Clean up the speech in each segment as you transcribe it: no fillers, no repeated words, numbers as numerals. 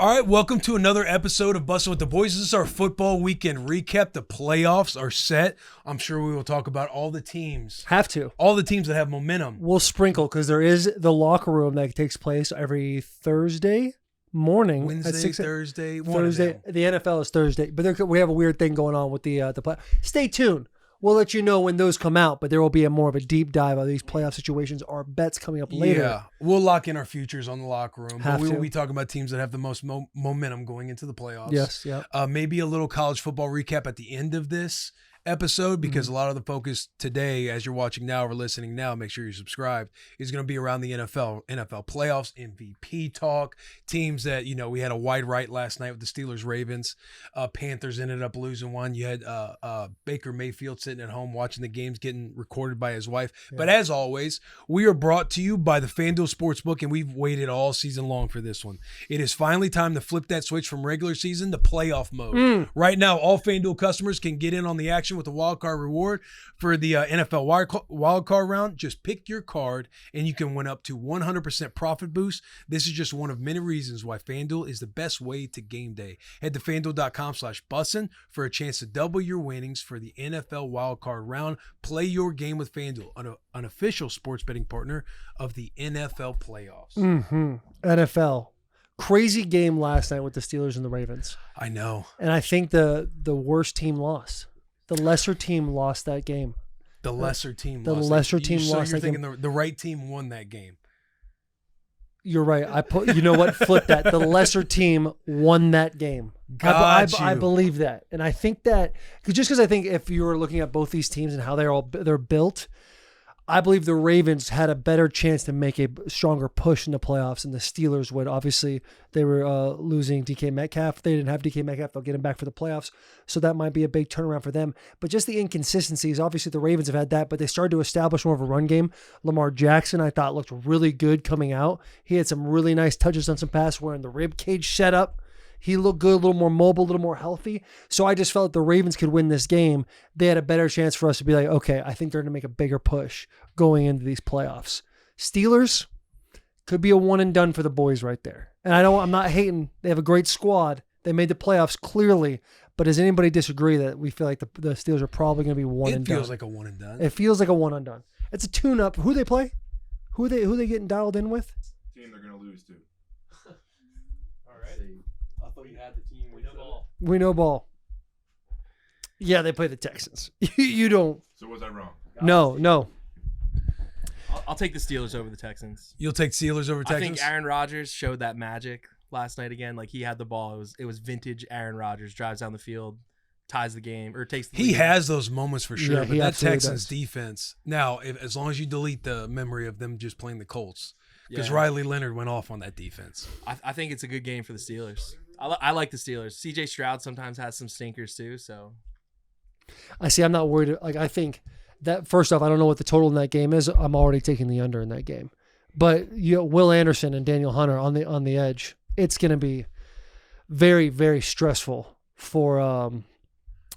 All right, welcome to another episode of Bussin with the Boys. This is our football weekend recap. The playoffs are set. I'm sure we will talk about all the teams. Have to. All the teams that have momentum. We'll sprinkle because there is the locker room that takes place every Thursday morning. Wednesday, at 6 Thursday. Thursday. The NFL is Thursday, but we have a weird thing going on with the play. Stay tuned. We'll let you know when those come out, but there will be more of a deep dive of these playoff situations. Our bets coming up later. Yeah, we'll lock in our futures on the locker room. Have but we to. will be talking about teams that have the most momentum going into the playoffs. Yes, yeah. Maybe a little college football recap at the end of this episode because a lot of the focus today, as you're watching now or listening now, make sure you're subscribed, is going to be around the NFL playoffs, MVP talk, teams that, you know, we had a wide right last night with the Steelers-Ravens. Panthers ended up losing one. You had Baker Mayfield sitting at home watching the games, getting recorded by his wife. Yeah. But as always, we are brought to you by the FanDuel Sportsbook, and we've waited all season long for this one. It is finally time to flip that switch from regular season to playoff mode. Right now, all FanDuel customers can get in on the action with a wild card reward for the NFL wild card round. Just pick your card and you can win up to 100% profit boost. This is just one of many reasons why FanDuel is the best way to game day. Head to FanDuel.com/Bussin for a chance to double your winnings for the NFL wild card round. Play your game with FanDuel, an official sports betting partner of the NFL playoffs. NFL. Crazy game last night with the Steelers and the Ravens. I know. And I think the worst team lost. The lesser team lost that game. The lesser team lost that game. So you're thinking the right team won that game. You're right. You know what? Flip that. The lesser team won that game. I believe that. And I think that, because I think if you were looking at both these teams and how they're built, I believe the Ravens had a better chance to make a stronger push in the playoffs than the Steelers would. Obviously, they were losing DK Metcalf. They didn't have DK Metcalf. They'll get him back for the playoffs. So that might be a big turnaround for them. But just the inconsistencies, obviously the Ravens have had that, but they started to establish more of a run game. Lamar Jackson, I thought, looked really good coming out. He had some really nice touches on some passes where in the rib cage setup, he looked good, a little more mobile, a little more healthy. So I just felt the Ravens could win this game. They had a better chance for us to be like, okay, I think they're going to make a bigger push going into these playoffs. Steelers could be a one and done for the boys right there. And I'm not hating. They have a great squad. They made the playoffs clearly. But does anybody disagree that we feel like the Steelers are probably going to be one and done? It feels like a one and done. It feels like a one and done. It's a tune-up. Who they play? Who they getting dialed in with? Team they're going to lose to. All right. I thought you had the team. We know ball. Yeah, they play the Texans. You don't. So was I wrong? No. I'll take the Steelers over the Texans. You'll take Steelers over Texans? I think Aaron Rodgers showed that magic last night again. Like, he had the ball. It was vintage Aaron Rodgers. Drives down the field, ties the game, or takes the lead. He has those moments for sure, Yeah, but that Texans does. defense, now, as long as you delete the memory of them just playing the Colts, because Yeah. Riley Leonard went off on that defense. I think it's a good game for the Steelers. I like the Steelers. CJ Stroud sometimes has some stinkers too, so. I see. I'm not worried. Like, I think that, first off, I don't know what the total in that game is. I'm already taking the under in that game. But Will Anderson and Daniel Hunter on the edge. It's going to be very, very stressful for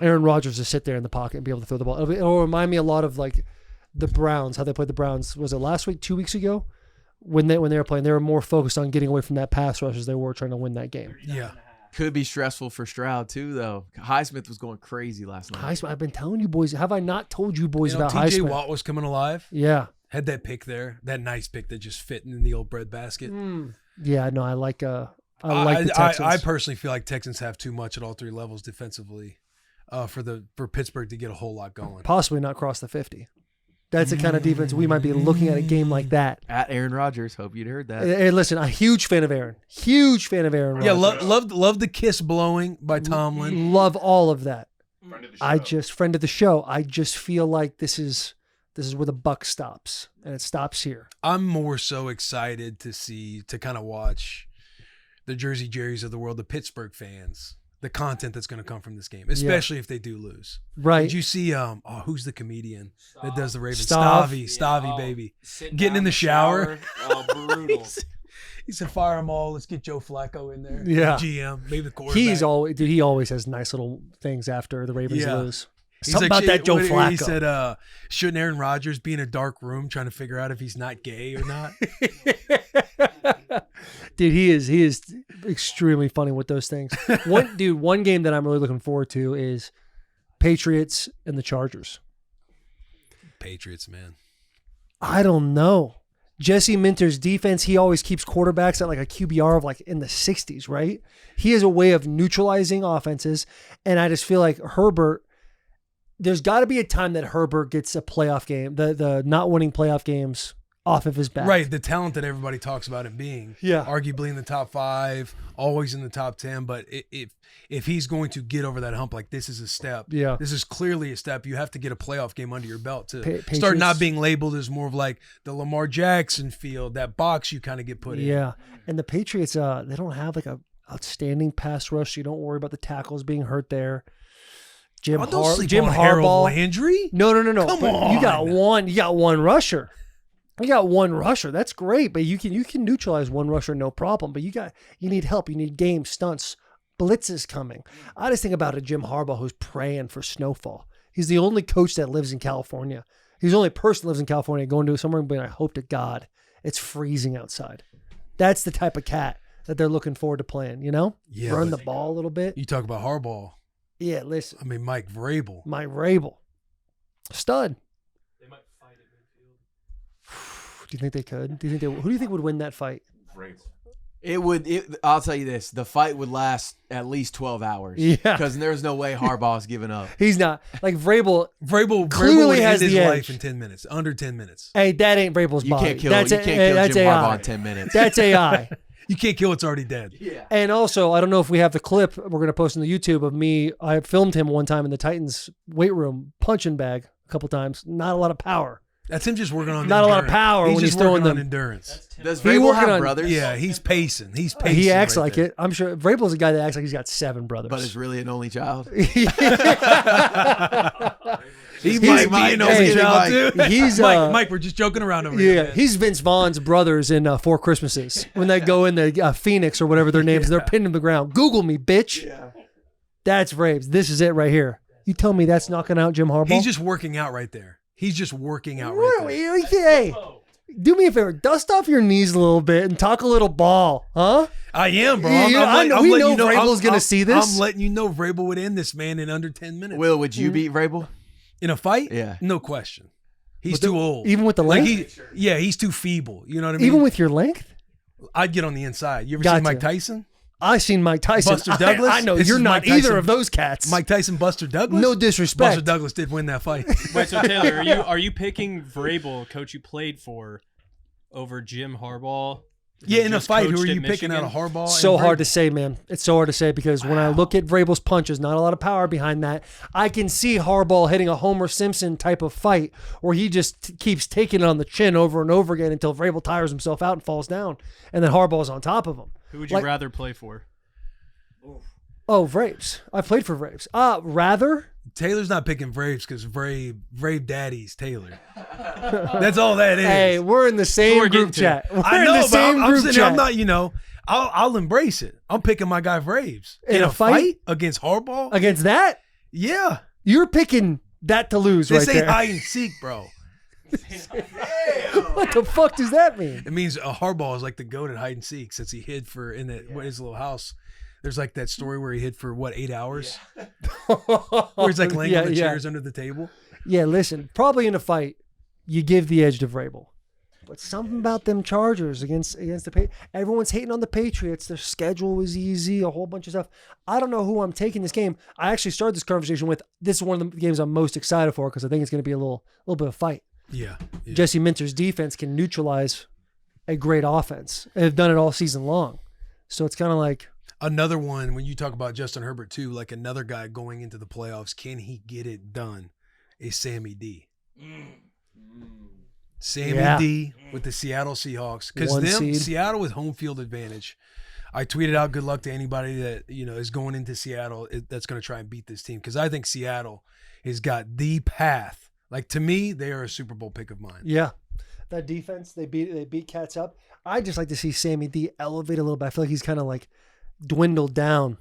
Aaron Rodgers to sit there in the pocket and be able to throw the ball. It'll remind me a lot of like the Browns, how they played the Browns. Was it last week, 2 weeks ago? When they were playing, they were more focused on getting away from that pass rush as they were trying to win that game. Yeah. Could be stressful for Stroud too, though. Highsmith was going crazy last night. Highsmith, I've been telling you boys. Have I not told you boys about TJ Highsmith? Watt was coming alive. Yeah. Had that pick there, that nice pick that just fit in the old bread basket. Yeah, no, I like the Texans. I personally feel like Texans have too much at all three levels defensively for Pittsburgh to get a whole lot going. Possibly not cross the 50. That's the kind of defense we might be looking at a game like that. At Aaron Rodgers. Hope you'd heard that. And listen, a huge fan of Aaron. Huge fan of Aaron Yeah, Rodgers. love the kiss blowing by Tomlin. Love all of that. Friend of the show. Friend of the show. I just feel like this is where the buck stops, and it stops here. I'm more so excited to kind of watch the Jersey Jerrys of the world, the Pittsburgh fans, the content that's going to come from this game, especially if they do lose. Right. Did you see who's the comedian that does the Ravens? Stav. Stavy, baby. Getting in the shower. Brutal. He said, fire them all. Let's get Joe Flacco in there. Yeah. GM, maybe the quarterback. He always has nice little things after the Ravens lose. He's Something like, about that Joe Flacco. He said, shouldn't Aaron Rodgers be in a dark room trying to figure out if he's not gay or not? Dude, he is extremely funny with those things. One game that I'm really looking forward to is Patriots and the Chargers. Patriots, man. I don't know. Jesse Minter's defense, he always keeps quarterbacks at like a QBR of like in the 60s, right? He has a way of neutralizing offenses, and I just feel like Herbert, there's got to be a time that Herbert gets a playoff game, the not winning playoff games off of his back. Right, the talent that everybody talks about him being. Yeah. Arguably in the top 5, always in the top 10, but if he's going to get over that hump, like this is a step. Yeah. This is clearly a step. You have to get a playoff game under your belt to Patriots, start not being labeled as more of like the Lamar Jackson field, that box you kind of get put in. Yeah. And the Patriots, they don't have like a outstanding pass rush, so you don't worry about the tackles being hurt there. Jim Harold Landry? No. Come on. You got one rusher. You got one rusher. That's great, but you can neutralize one rusher no problem. But you need help. You need game stunts. Blitzes coming. I just think about a Jim Harbaugh who's praying for snowfall. He's the only coach that lives in California. He's the only person that lives in California going to somewhere and being, I hope to God it's freezing outside. That's the type of cat that they're looking forward to playing, you know? Yeah, run the ball a little bit. You talk about Harbaugh. Yeah, listen. I mean, Mike Vrabel. Stud. They might fight at midfield. Do you think they could? Who do you think would win that fight? Braves. I'll tell you this: the fight would last at least 12 hours. Yeah, because there's no way Harbaugh's giving up. He's not like Vrabel. Vrabel clearly would has end the his edge. life in 10 minutes, under 10 minutes. Hey, that ain't Vrabel's You body. can't kill. That's You can't kill that's Jim AI. Harbaugh in 10 minutes. That's AI. You can't kill what's already dead. Yeah. And also, I don't know if we have the clip we're going to post on the YouTube of me. I filmed him one time in the Titans weight room, punching bag a couple times. Not a lot of power. That's him just working on Not a lot of power when he's just throwing working on them. endurance. Does He Vrabel working have on- brothers? Yeah, he's pacing. He acts right like there. it. I'm sure Vrabel's a guy that acts like he's got 7 brothers. But is really an only child. He He's- might be an hey, only child too. He's Mike, we're just joking around over here. yeah, man. he's Vince Vaughn's brothers in Four Christmases. When they go in the Phoenix or whatever their names, they're pinned to the ground. Google me, bitch. Yeah. That's Braves. This is it right here. You tell me that's knocking out Jim Harbaugh? He's just working out right there. He's just working out right there. Hey, do me a favor. Dust off your knees a little bit and talk a little ball, huh? I am, bro. Yeah, I'm we letting know you Vrabel's gonna see this. I'm letting you know Vrabel would end this man in under 10 minutes. Will, would you beat Vrabel? In a fight? Yeah. No question. He's too old. Even with the Like length? he's too feeble. You know what I mean? Even with your length? I'd get on the inside. You ever Gotcha. seen Mike Tyson? I seen Mike Tyson. Buster Douglas? I know This you're is not Mike either Tyson. of those cats. Mike Tyson, Buster Douglas? No disrespect. Buster Douglas did win that fight. Wait, so Taylor, are you picking Vrabel, coach you played for, over Jim Harbaugh? Yeah, in a Just fight, who coached are at you picking out of Michigan? Harbaugh? So and hard Vrabel? to say, man. It's so hard to say because when I look at Vrabel's punches, not a lot of power behind that. I can see Harbaugh hitting a Homer Simpson type of fight where he just keeps taking it on the chin over and over again until Vrabel tires himself out and falls down, and then Harbaugh's on top of him. Who would you Like- rather play for? Oh, Vrabes. I played for Vrabes. Rather? Taylor's not picking Braves because Brave Daddy's Taylor. That's all that is. Hey, we're in the same we're group getting to. chat. We're I in know, the but same I'm group saying chat. I'm not, I'll embrace it. I'm picking my guy Braves. In a fight? against Harbaugh? Against that? Yeah. You're picking that to lose This right ain't there. hide and seek, bro. What the fuck does that mean? It means Harbaugh is like the goat at hide and seek since he hid for in that his little house. There's like that story where he hid for 8 hours? Where he's like laying on the chairs under the table. Yeah, listen, probably in a fight, you give the edge to Vrabel. But something about them Chargers against the Patriots. Everyone's hating on the Patriots. Their schedule was easy, a whole bunch of stuff. I don't know who I'm taking this game. I actually started this conversation with this is one of the games I'm most excited for because I think it's going to be a little bit of a fight. Yeah. Jesse Minter's defense can neutralize a great offense. They've done it all season long. So it's kind of like Another one, when you talk about Justin Herbert too, like another guy going into the playoffs, can he get it done? Is Sammy D. Sammy D with the Seattle Seahawks. Because One seed. Seattle with home field advantage. I tweeted out good luck to anybody that is going into Seattle that's going to try and beat this team. Because I think Seattle has got the path. Like to me, they are a Super Bowl pick of mine. yeah. That defense, they beat cats up. I just like to see Sammy D elevate a little bit. I feel like he's kind of like dwindled down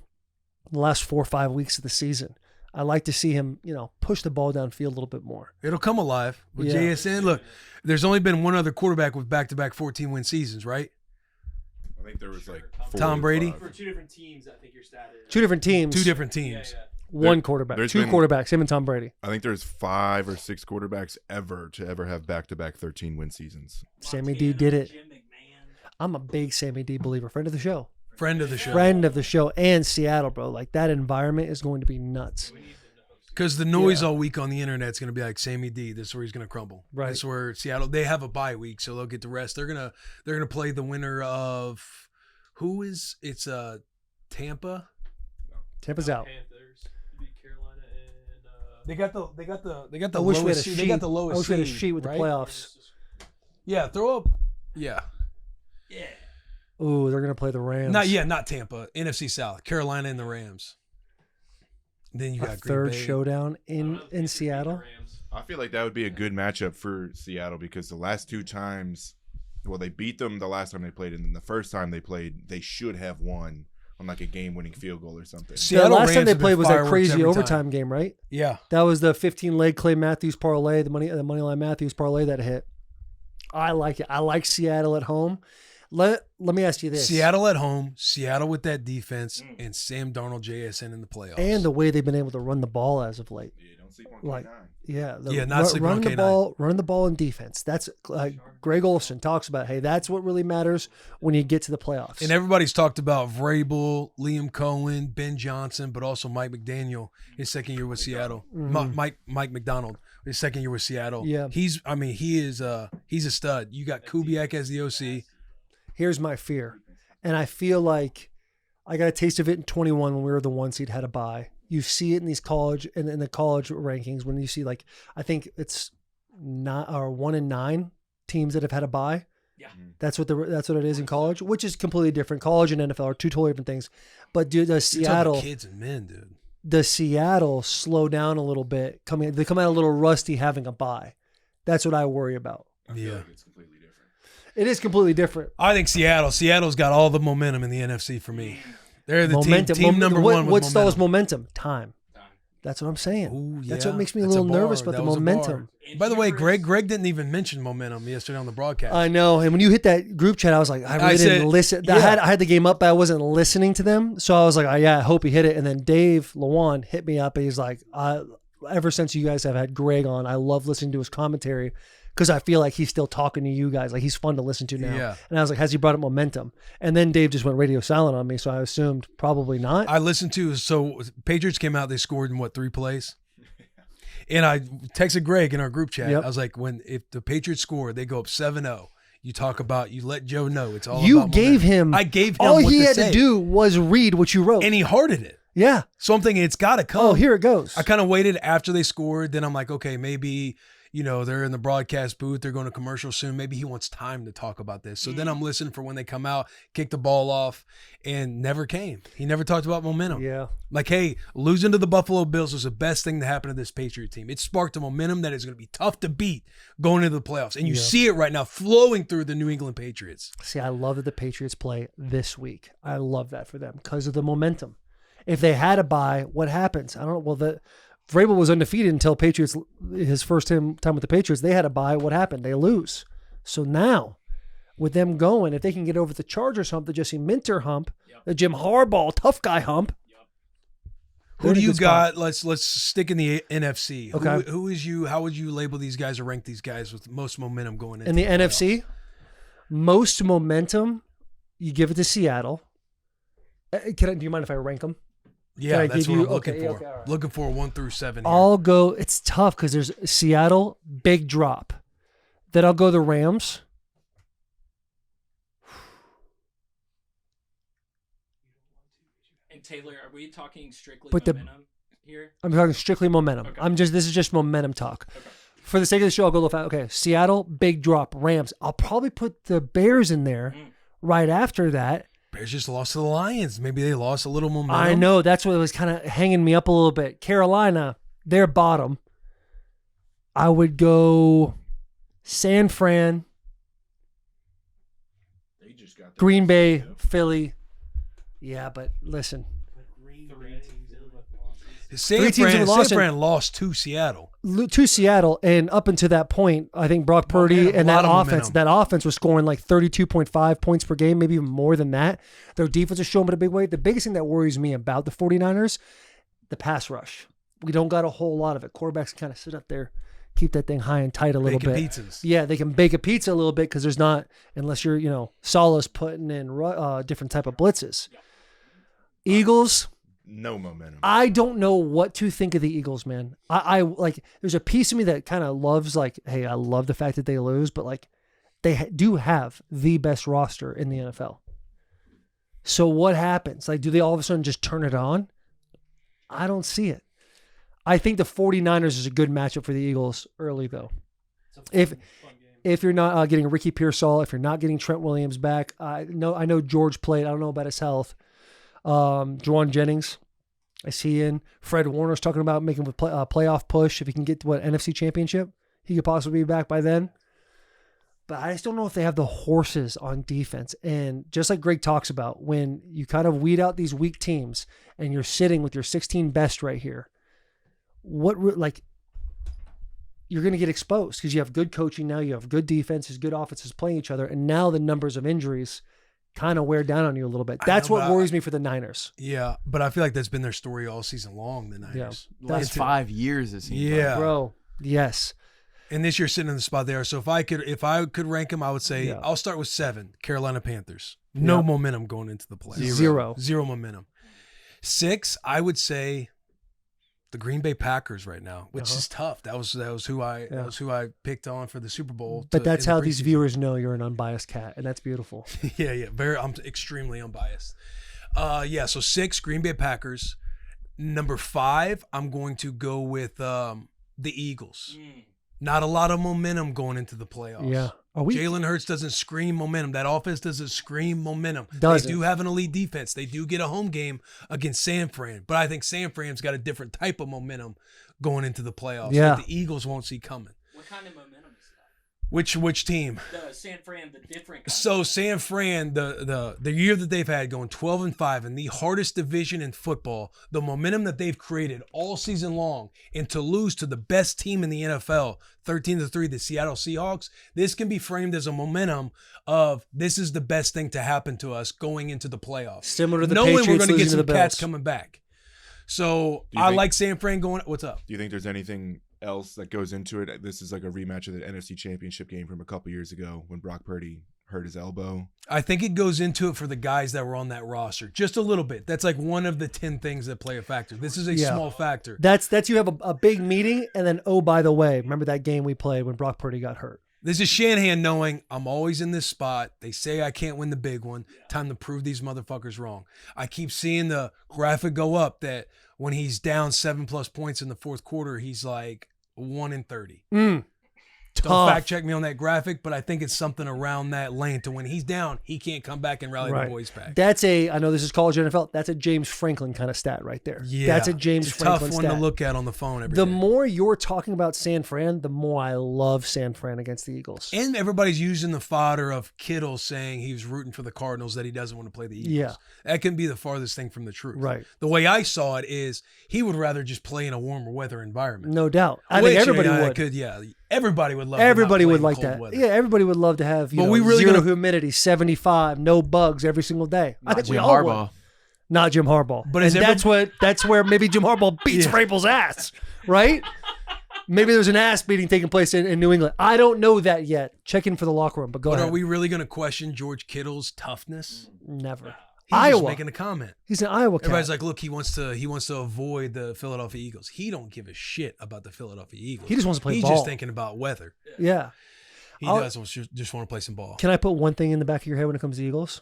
the last 4 or 5 weeks of the season. I like to see him, push the ball downfield a little bit more. It'll come alive with Yeah. JSN. Look, there's only been one other quarterback with back-to-back 14-win seasons, right? I think there was like Tom 4 or Brady? 5. For 2 different teams, I think your stat is. Two different teams. Two different teams. Yeah. One quarterback. there's Two been- quarterbacks. Him and Tom Brady. I think there's 5 or 6 quarterbacks to ever have back-to-back 13-win seasons. Sammy D did it. I'm a big Sammy D believer. Friend of the show. Friend of the show. Friend of the show. And Seattle, bro. Like, that environment is going to be nuts. Because the noise all week on the internet is going to be like Sammy D. This is where he's going to crumble. Right. This is where Seattle. They have a bye week, so they'll get to rest. They're gonna play the winner of who is it's Tampa. Tampa's out. Panthers beat Carolina and They got the I wish we had a lowest. sheet. They got the lowest. I wish we had a seed, sheet with right? the playoffs. Yeah, throw up. Yeah, Ooh, they're going to play the Rams. not Tampa. NFC South, Carolina and the Rams. Then you A got third Green Bay. showdown in Seattle. I feel like that would be a good matchup for Seattle because the last 2 times, well, they beat them the last time they played, and then the first time they played, they should have won on like a game-winning field goal or something. The Seattle last time Rams they have been played was that fireworks crazy every overtime time. game, right? Yeah, That was the 15-leg Clay Matthews parlay, the moneyline Matthews parlay that hit. I like it. I like Seattle at home. Let me ask you this. Seattle at home, Seattle with that defense, and Sam Darnold, JSN in the playoffs. And the way they've been able to run the ball as of late. Yeah, don't sleep on Like, K9. Yeah, not sleeping on running the K9. running the ball in defense. That's Greg Olson talks about. Hey, that's what really matters when you get to the playoffs. And everybody's talked about Vrabel, Liam Cohen, Ben Johnson, but also Mike McDaniel, his second year with Seattle. Mike McDonald, his second year with Seattle. Yeah. he's a stud. You got Kubiak as the OC. Here's my fear, and I feel like I got a taste of it in 21 when we were the 1 seed, had a bye. You see it in these college and in the college rankings when you see like I think it's not or 1 and 9 teams that have had a bye. Yeah. That's what it is in college, which is completely different. College and NFL are two totally different things. But dude, You're talking Seattle, kids and men, dude. does Seattle slow down a little bit? They come out a little rusty having a bye. That's what I worry about. I feel Yeah. like it's completely different. It is completely different. I think Seattle's got all the momentum in the NFC for me. They're the Momentum. team number one with What stalls momentum. momentum? Time. That's what I'm saying. Ooh, That's yeah. what makes me a That's little bar. nervous about That the was a momentum. bar. By the way, Greg didn't even mention momentum yesterday on the broadcast. I know. And when you hit that group chat, I was like, I really didn't said- listen. yeah. I had the game up, but I wasn't listening to them. So I was like, oh, yeah, I hope he hit it. And then Dave Lewan hit me up, and he's like, ever since you guys have had Greg on, I love listening to his commentary because I feel like he's still talking to you guys. Like he's fun to listen to now. Yeah. And I was like, has he brought up momentum? And then Dave just went radio silent on me, so I assumed probably not. I listened to Patriots came out. They scored in 3 plays, and I texted Greg in our group chat. Yep. I was like, if the Patriots score, they go up 7-0. You let Joe know it's all. You about gave momentum. him. I gave him all what he to had say, to do was read what you wrote. and he hearted it. Yeah. So I'm thinking it's got to come. Oh, here it goes. I kind of waited after they scored. Then I'm like, okay, maybe, they're in the broadcast booth. They're going to commercial soon. Maybe he wants time to talk about this. So then I'm listening for when they come out, kick the ball off, and never came. He never talked about momentum. Yeah. Like, hey, losing to the Buffalo Bills was the best thing to happen to this Patriot team. It sparked a momentum that is going to be tough to beat going into the playoffs. And you see it right now flowing through the New England Patriots. See, I love that the Patriots play this week. I love that for them because of the momentum. If they had a bye, what happens? I don't know. Well, Vrabel was undefeated until Patriots, his first time with the Patriots. They had a bye. What happened? They lose. So now, with them going, if they can get over the Chargers hump, the Jesse Minter hump, the Jim Harbaugh tough guy hump. Who do you got? Let's stick in the NFC. Okay. Who is you? How would you label these guys or rank these guys with most momentum going into In the playoffs? NFC, most momentum, you give it to Seattle. Do you mind if I rank them? Yeah, Can I that's give what you- I'm looking okay, for. okay, all right. Looking for 1 through 7. Here. I'll go. It's tough because there's Seattle, big drop. Then I'll go the Rams. And Taylor, are we talking strictly But the- momentum here? I'm talking strictly momentum. Okay. This is just momentum talk. For the sake of the show, I'll go a little fast. Okay, Seattle, big drop. Rams. I'll probably put the Bears in there right after that. Bears just lost to the Lions. Maybe they lost a little momentum. I know that's what was kind of hanging me up a little bit. Carolina, they're bottom. I would go San Fran, They just got their Green best Bay, team. Philly. Yeah, but listen, San Fran lost to Seattle. To Seattle, and up until that point, I think Brock Purdy and that offense was scoring like 32.5 points per game, maybe even more than that. Their defense is showing in a big way. The biggest thing that worries me about the 49ers, the pass rush. We don't got a whole lot of it. Quarterbacks kind of sit up there, keep that thing high and tight a little bit. Pizzas. Yeah, they can bake a pizza a little bit because there's not, unless you're, Salah's putting in different type of blitzes. Eagles. No momentum. I don't know what to think of the Eagles, man. I like. There's a piece of me that kind of loves, like, hey, I love the fact that they lose, but like, they do have the best roster in the NFL. So what happens? Like, do they all of a sudden just turn it on? I don't see it. I think the 49ers is a good matchup for the Eagles early, though. If you're not getting Ricky Pearsall, if you're not getting Trent Williams back, I know George played. I don't know about his health. Juwan Jennings, I see in. Fred Warner's talking about making a playoff push. If he can get to NFC Championship, he could possibly be back by then. But I just don't know if they have the horses on defense. And just like Greg talks about, when you kind of weed out these weak teams and you're sitting with your 16 best right here, you're going to get exposed because you have good coaching now, you have good defenses, good offenses playing each other, and now the numbers of injuries kind of wear down on you a little bit. That's what worries me for the Niners. Yeah, but I feel like that's been their story all season long, the Niners. Yeah. Last 5 years, it seems like. Bro, yes. And this year sitting in the spot there. So if I could rank them, I would say I'll start with 7, Carolina Panthers. No momentum going into the playoffs. Zero momentum. 6, I would say the Green Bay Packers right now, which is tough. That was who I picked on for the Super Bowl. But that's how these viewers know you're an unbiased cat, and that's beautiful. yeah. I'm extremely unbiased. So 6, Green Bay Packers. Number 5, I'm going to go with the Eagles. Not a lot of momentum going into the playoffs. Yeah. Jalen Hurts doesn't scream momentum. That offense doesn't scream momentum. They do have an elite defense. They do get a home game against San Fran. But I think San Fran's got a different type of momentum going into the playoffs that the Eagles won't see coming. What kind of momentum is that? Which team? The San Fran, the different. So San Fran, the year that they've had going 12-5 in the hardest division in football, the momentum that they've created all season long, and to lose to the best team in the NFL, 13-3, the Seattle Seahawks, this can be framed as a momentum of this is the best thing to happen to us going into the playoffs. Similar to the knowing Patriots we're going to get losing some to the cats Bills. coming back. So I like San Fran going. What's up? Do you think there's anything else that goes into it? This is like a rematch of the NFC Championship game from a couple years ago when Brock Purdy hurt his elbow. I think it goes into it for the guys that were on that roster just a little bit. That's like one of the 10 things that play a factor. This is a small factor. That's you have a big meeting, and then, oh, by the way, remember that game we played when Brock Purdy got hurt? This is Shanahan knowing I'm always in this spot. They say I can't win the big one. Time to prove these motherfuckers wrong. I keep seeing the graphic go up that when he's down 7+ points in the fourth quarter, he's like 1-30. Don't fact check me on that graphic, but I think it's something around that lane to when he's down, he can't come back and rally the boys back. That's I know this is college NFL. That's a James Franklin kind of stat right there. Yeah. That's a James Franklin tough stat. one to look at on the phone every the day. more you're talking about San Fran, the more I love San Fran against the Eagles. And everybody's using the fodder of Kittle saying he was rooting for the Cardinals, that he doesn't want to play the Eagles. Yeah. That can be the farthest thing from the truth. Right. The way I saw it is he would rather just play in a warmer weather environment. No doubt. I think everybody would. Everybody would love Everybody would like cold that. weather. Yeah, everybody would love to have zero humidity, 75, no bugs every single day. I think we all would. Not Jim Harbaugh. But that's where maybe Jim Harbaugh beats Vrabel's ass, right? Maybe there's an ass beating taking place in New England. I don't know that yet. Check in for the locker room, but go ahead. Are we really going to question George Kittle's toughness? Never. He's Iowa. just making a comment. He's an Iowa cat. Everybody's like, look, he wants to avoid the Philadelphia Eagles. He don't give a shit about the Philadelphia Eagles. He just wants to play He's ball. just thinking about weather. Yeah. He just want to play some ball. Can I put one thing in the back of your head when it comes to Eagles?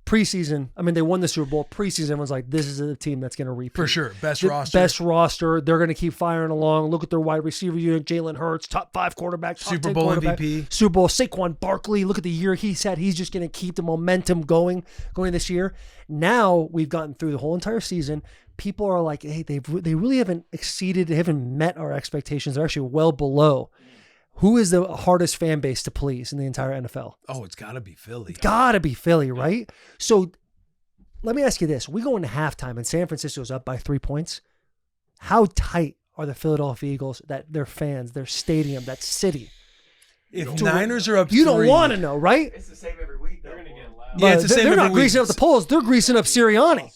Preseason, I mean, they won the Super Bowl. Preseason, everyone's like, this is a team that's going to repeat. For sure. Best roster. Best roster. They're going to keep firing along. Look at their wide receiver unit. Jalen Hurts, top 5 quarterback. Super Bowl MVP. Super Bowl. Saquon Barkley. Look at the year he's had. He's just going to keep the momentum going this year. Now we've gotten through the whole entire season. People are like, hey, they really haven't exceeded, they haven't met our expectations. They're actually well below. Who is the hardest fan base to please in the entire NFL? Oh, it's got to be Philly. It's got to be Philly, right? So let me ask you this. We go into halftime and San Francisco's up by 3 points. How tight are the Philadelphia Eagles, that their fans, their stadium, that city? If Niners are up, you don't want to know, right? It's the same every week. They're gonna get loud. Yeah, it's the same They're every not week. greasing up the polls. They're greasing up Sirianni.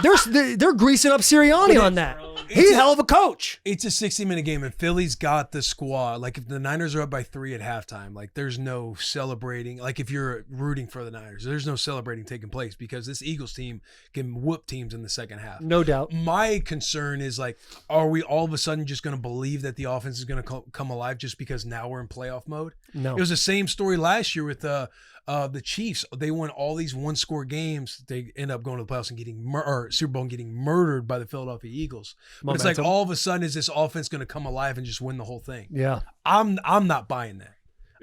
They're greasing up Sirianni on that. He's a hell of a coach. It's a 60-minute game, and Philly's got the squad. Like, if the Niners are up by 3 at halftime, like, there's no celebrating. Like, if you're rooting for the Niners, there's no celebrating taking place because this Eagles team can whoop teams in the second half. No doubt. My concern is, like, are we all of a sudden just going to believe that the offense is going to come alive just because now we're in playoff mode? No. It was the same story last year with the Chiefs. They won all these one-score games. They end up going to the playoffs and getting Super Bowl and getting murdered by the Philadelphia Eagles. But it's like all of a sudden, is this offense going to come alive and just win the whole thing? Yeah. I'm not buying that.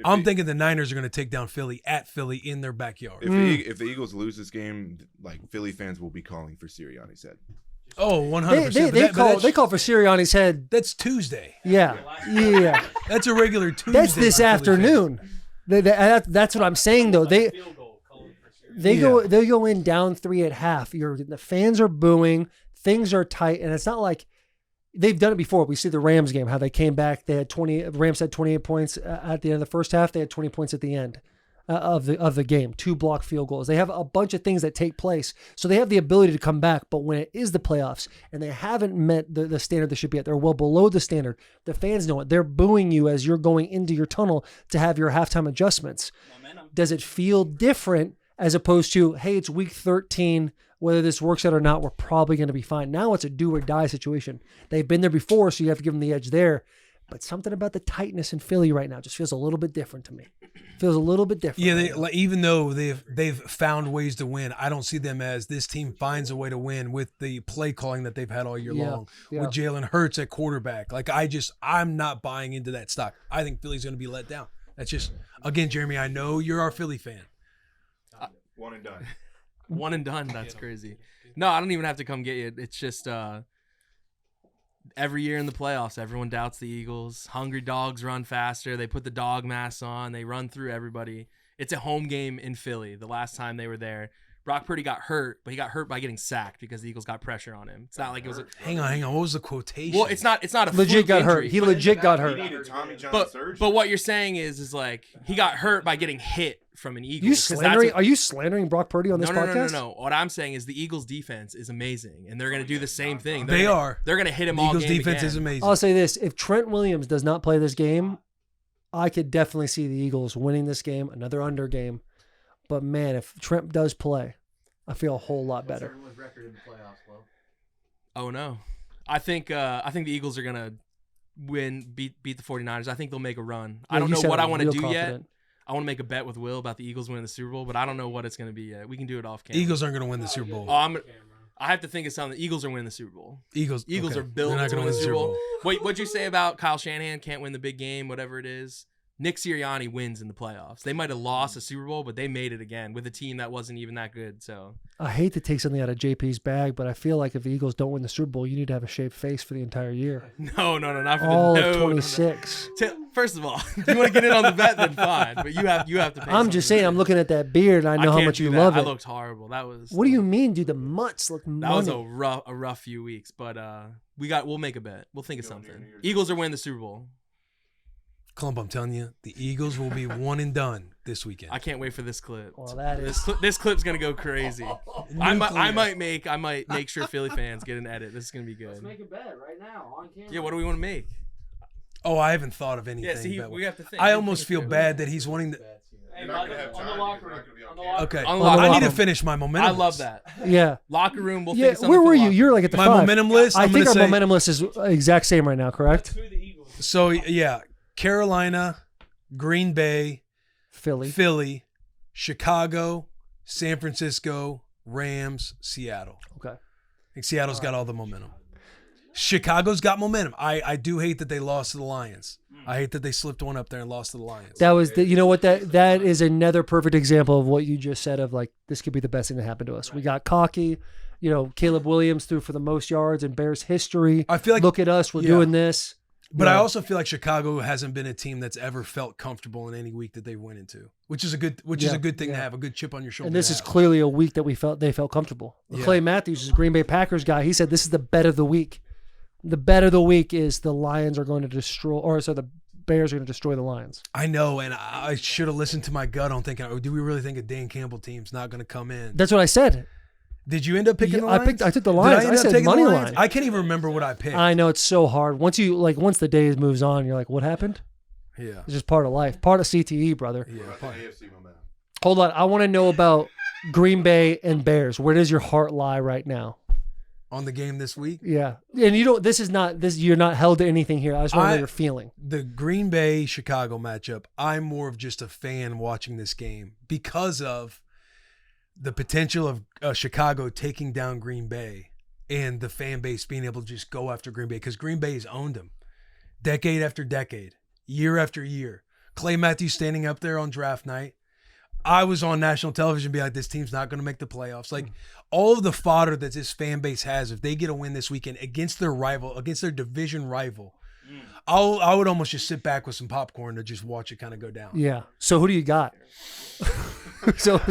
I'm thinking the Niners are going to take down Philly at Philly in their backyard. If the Eagles lose this game, like Philly fans will be calling for Sirianni's head. Oh, 100%. They call for Sirianni's head. That's Tuesday. Yeah. Yeah. That's a regular Tuesday. That's this afternoon. That's what I'm saying, though. They go in down 3 at half. The fans are booing. Things are tight, and it's not like they've done it before. We see the Rams game, how they came back. They had Rams had 28 points at the end of the first half. They had 20 points at the end of the game. 2 blocked field goals. They have a bunch of things that take place, so they have the ability to come back. But when it is the playoffs and they haven't met the standard they should be at, they're well below the standard. The fans know it. They're booing you as you're going into your tunnel to have your halftime adjustments. Momentum. Does it feel different as opposed to, hey, it's week 13, whether this works out or not, we're probably going to be fine. Now it's a do or die situation. They've been there before, so you have to give them the edge there. But something about the tightness in Philly right now just feels a little bit different to me. Feels a little bit different. Yeah, even though they've found ways to win, I don't see them as this team finds a way to win with the play calling that they've had all year long with Jalen Hurts at quarterback. Like I'm not buying into that stock. I think Philly's going to be let down. That's just, again, Jeremy, I know you're our Philly fan. One and done. One and done. That's crazy. No, I don't even have to come get you. It's just every year in the playoffs, everyone doubts the Eagles. Hungry dogs run faster. They put the dog masks on. They run through everybody. It's a home game in Philly. The last time they were there, Brock Purdy got hurt, but he got hurt by getting sacked because the Eagles got pressure on him. It's not like it was. Hang on. What was the quotation? Well, it's not a legit got injury, hurt. He legit got hurt. He needed Tommy John But surgery. what you're saying is like he got hurt by getting hit from an Eagle. Are you slandering Brock Purdy on this podcast? No. What I'm saying is the Eagles' defense is amazing, and they're going to do the same thing. They're going to hit him the all Eagles' game defense again. is amazing. I'll say this. If Trent Williams does not play this game, I could definitely see the Eagles winning this game, another under game. But, man, if Trent does play, I feel a whole lot better. What's everyone's record in the playoffs, Flo? Oh, no. I think the Eagles are going to beat the 49ers. I think they'll make a run. I don't know what I want to do yet. I want to make a bet with Will about the Eagles winning the Super Bowl, but I don't know what it's going to be yet. We can do it off camera. Eagles aren't going to win the Super Bowl. I have to think of something. The Eagles are winning the Super Bowl. Eagles okay. are built They're not to gonna win the Super Bowl. What'd you say about Kyle Shanahan can't win the big game, whatever it is? Nick Sirianni wins in the playoffs. They might have lost a Super Bowl, but they made it again with a team that wasn't even that good. So I hate to take something out of JP's bag, but I feel like if the Eagles don't win the Super Bowl, you need to have a shaved face for the entire year. No, not for all of 26. No. First of all, if you want to get in on the bet, then fine. But you have to pay. I'm just saying, I'm looking at that beard, and I know how much you love it. I looked horrible. That was. What do you mean, dude? The mutts look. That was a rough few weeks, but we'll make a bet. We'll think of something. Eagles are winning the Super Bowl. Clump, I'm telling you, the Eagles will be one and done this weekend. I can't wait for this clip. Well, that is this clip's gonna go crazy. I might make sure Philly fans get an edit. This is gonna be good. Let's make a bet right now on camera. Yeah, what do we want to make? Oh, I haven't thought of anything. Yeah, see, we have to think. I almost feel bad that he's wanting to. Hey, on the locker room. Okay, I need to finish my momentum. I love that. Yeah. Locker room. We'll yeah. think of something Where were for you? locker. You're like at the my 5. momentum list. I think our momentum list is exact same right now. Correct. So yeah, Carolina, Green Bay, Philly, Chicago, San Francisco, Rams, Seattle. Okay. I think Seattle's got all the momentum. Chicago's got momentum. I do hate that they lost to the Lions. I hate that they slipped one up there and lost to the Lions. That was you know what that is another perfect example of what you just said of like this could be the best thing that happened to us. We got cocky. You know, Caleb Williams threw for the most yards in Bears history. I feel like look at us, we're doing this. But I also feel like Chicago hasn't been a team that's ever felt comfortable in any week that they went into, which is a good thing to have, a good chip on your shoulder. And this is clearly a week that they felt comfortable. Yeah. Clay Matthews is a Green Bay Packers guy. He said this is the bet of the week. The bet of the week is the Lions are going to the Bears are going to destroy the Lions. I know, and I should have listened to my gut on thinking, do we really think a Dan Campbell team's not going to come in? That's what I said. Did you end up picking the Lions? I took the Lions. I said money line. I can't even remember what I picked. I know, it's so hard. Once the day moves on, you're like, what happened? Yeah. It's just part of life. Part of CTE, brother. Yeah. AFC Momentum. Hold on. I want to know about Green Bay and Bears. Where does your heart lie right now? On the game this week? Yeah. And you're not held to anything here. I just want to know your feeling. The Green Bay Chicago matchup, I'm more of just a fan watching this game because of the potential of Chicago taking down Green Bay and the fan base being able to just go after Green Bay, because Green Bay has owned them decade after decade, year after year. Clay Matthews standing up there on draft night. I was on national television being like, this team's not going to make the playoffs. Like, all of the fodder that this fan base has, if they get a win this weekend against their rival, against their division rival, I would almost just sit back with some popcorn to just watch it kind of go down. Yeah. So who do you got? so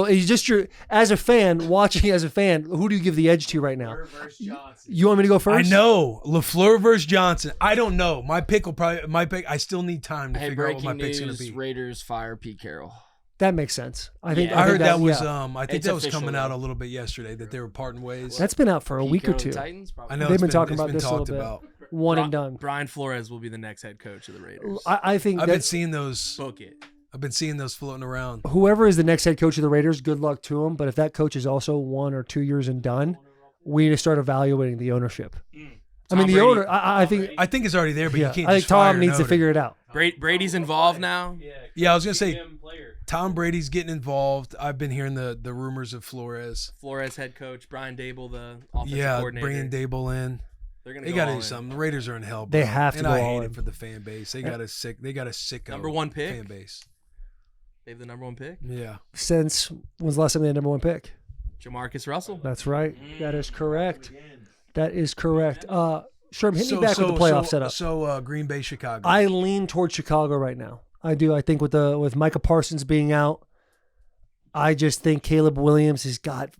it's just as a fan, watching as a fan, who do you give the edge to right now? You want me to go first? I know. LaFleur versus Johnson. I don't know. My pick. I still need time to figure out what my pick's going to be. Raiders fire Pete Carroll. That makes sense. I think I heard that was yeah. I think It's that was official, coming out though. a little bit yesterday that they were parting ways. That's been out for a Pete week or Carroll, two. the Titans, probably. I know They've it's been talking about been this a little talked bit. about. One and done. Brian Flores will be the next head coach of the Raiders. I think I've been that's seeing those. Book it. I've been seeing those floating around. whoever is the next head coach of the Raiders, good luck to him. But if that coach is also 1 or 2 years and done, we need to start evaluating the ownership. I mean, Tom the Brady. owner, I think, I think it's already there, but yeah, you can't. I think just fire Tom an needs to owner. figure it out. Brady's involved now. Yeah, I was gonna say Tom Brady's getting involved. I've been hearing the rumors of Flores. Flores head coach, Brian Dable the offensive Yeah, coordinator. bringing Dable in. They're gonna They go got to all do in. something. The Raiders are in hell. They bro. have to and go I all hate in. it for the fan base. They got a sick. Number one pick? fan base. They have the number one pick. Yeah. Since when's the last time they had number 1 pick? Jamarcus Russell. That's right. That is correct. That is correct. Sherm, hit me back with the playoff setup. So Green Bay, Chicago. I lean towards Chicago right now. I do. I think with Micah Parsons being out, I just think Caleb Williams he's got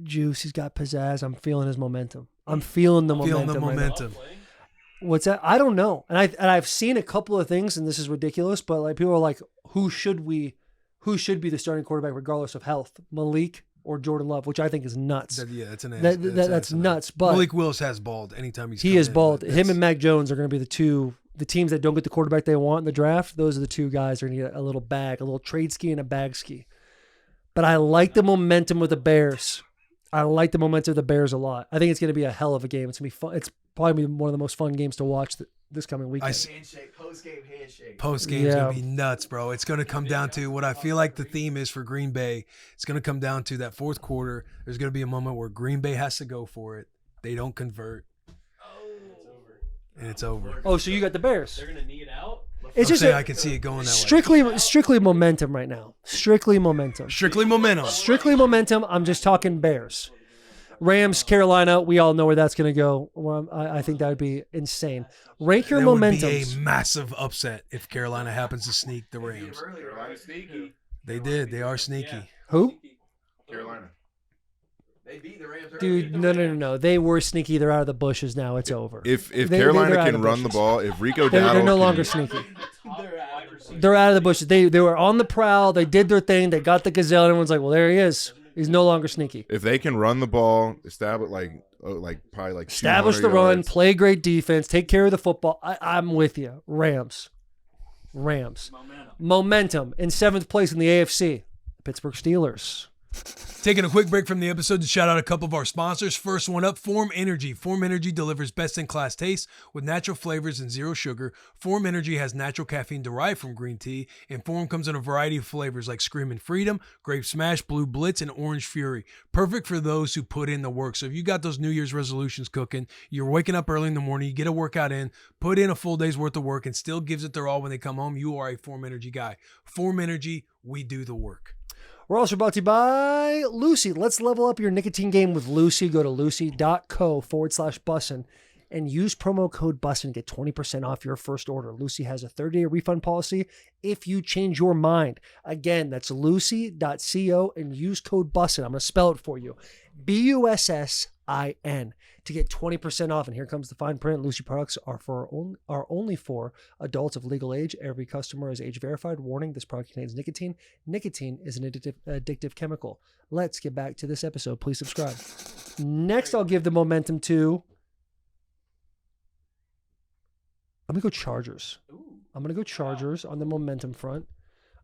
juice, he's got pizzazz. I'm feeling his momentum. I'm feeling the momentum. Right now. What's that? I don't know. And I've seen a couple of things, and this is ridiculous, but like people are like, who should be the starting quarterback regardless of health? Malik or Jordan Love, which I think is nuts. That's an That's nuts. But Malik Willis has balled anytime he's he come is in, bald. but Him and Mac Jones are going to be the teams that don't get the quarterback they want in the draft. Those are the two guys that are going to get a little trade ski and a bag ski. But I like the momentum with the Bears. I like the momentum of the Bears a lot. I think it's going to be a hell of a game. It's going to be fun. It's probably one of the most fun games to watch this coming weekend. Post game's gonna be nuts, bro. It's gonna come down to what I feel like the theme is for Green Bay. It's gonna come down to that fourth quarter. There's gonna be a moment where Green Bay has to go for it. They don't convert. And it's over. Oh, so you got the Bears. They're gonna knee it out. It's just I can see it going that way. strictly momentum right now. Strictly momentum. Strictly momentum. Strictly momentum. I'm just talking Bears. Rams, Carolina, we all know where that's going to go. Well, I think that would be insane. Rank your momentum. Would momentums. be a massive upset if Carolina happens to sneak the Rams. Carolina sneaky. They did. They are sneaky. Who? Carolina. They beat the Rams. Dude, no. They were sneaky. They're out of the bushes now. It's over. If they're Carolina out of can the run the bushes. ball, if Rico Dowdle They're no can- longer sneaky. They're out of the bushes. They were on the prowl. They did their thing. They got the gazelle. And everyone's like, well, there he is. He's no longer sneaky. if they can run the ball, establish probably Establish the 200 run, yards. play great defense, take care of the football. I'm with you. Rams. Momentum in 7th place in the AFC. Pittsburgh Steelers. Taking a quick break from the episode to shout out a couple of our sponsors. First one up, Form Energy. Form Energy delivers best-in-class taste with natural flavors and zero sugar. Form Energy has natural caffeine derived from green tea, and Form comes in a variety of flavors like Screamin' Freedom, Grape Smash, Blue Blitz, and Orange Fury. Perfect for those who put in the work. So if you got those New Year's resolutions cooking, you're waking up early in the morning, you get a workout in, put in a full day's worth of work, and still gives it their all when they come home, you are a Form Energy guy. Form Energy, we do the work. We're also brought to you by Lucy. Let's level up your nicotine game with Lucy. Go to lucy.co/Bussin and use promo code Bussin to get 20% off your first order. Lucy has a 30-day refund policy if you change your mind. Again, that's lucy.co and use code Bussin. I'm going to spell it for you. BUSSIN to get 20% off. And here comes the fine print. Lucy products are only for adults of legal age. Every customer is age verified. Warning, this product contains nicotine. Nicotine is an addictive chemical. Let's get back to this episode. Please subscribe. Next, I'll give the momentum to... I'm going to go Chargers. I'm going to go Chargers on the momentum front.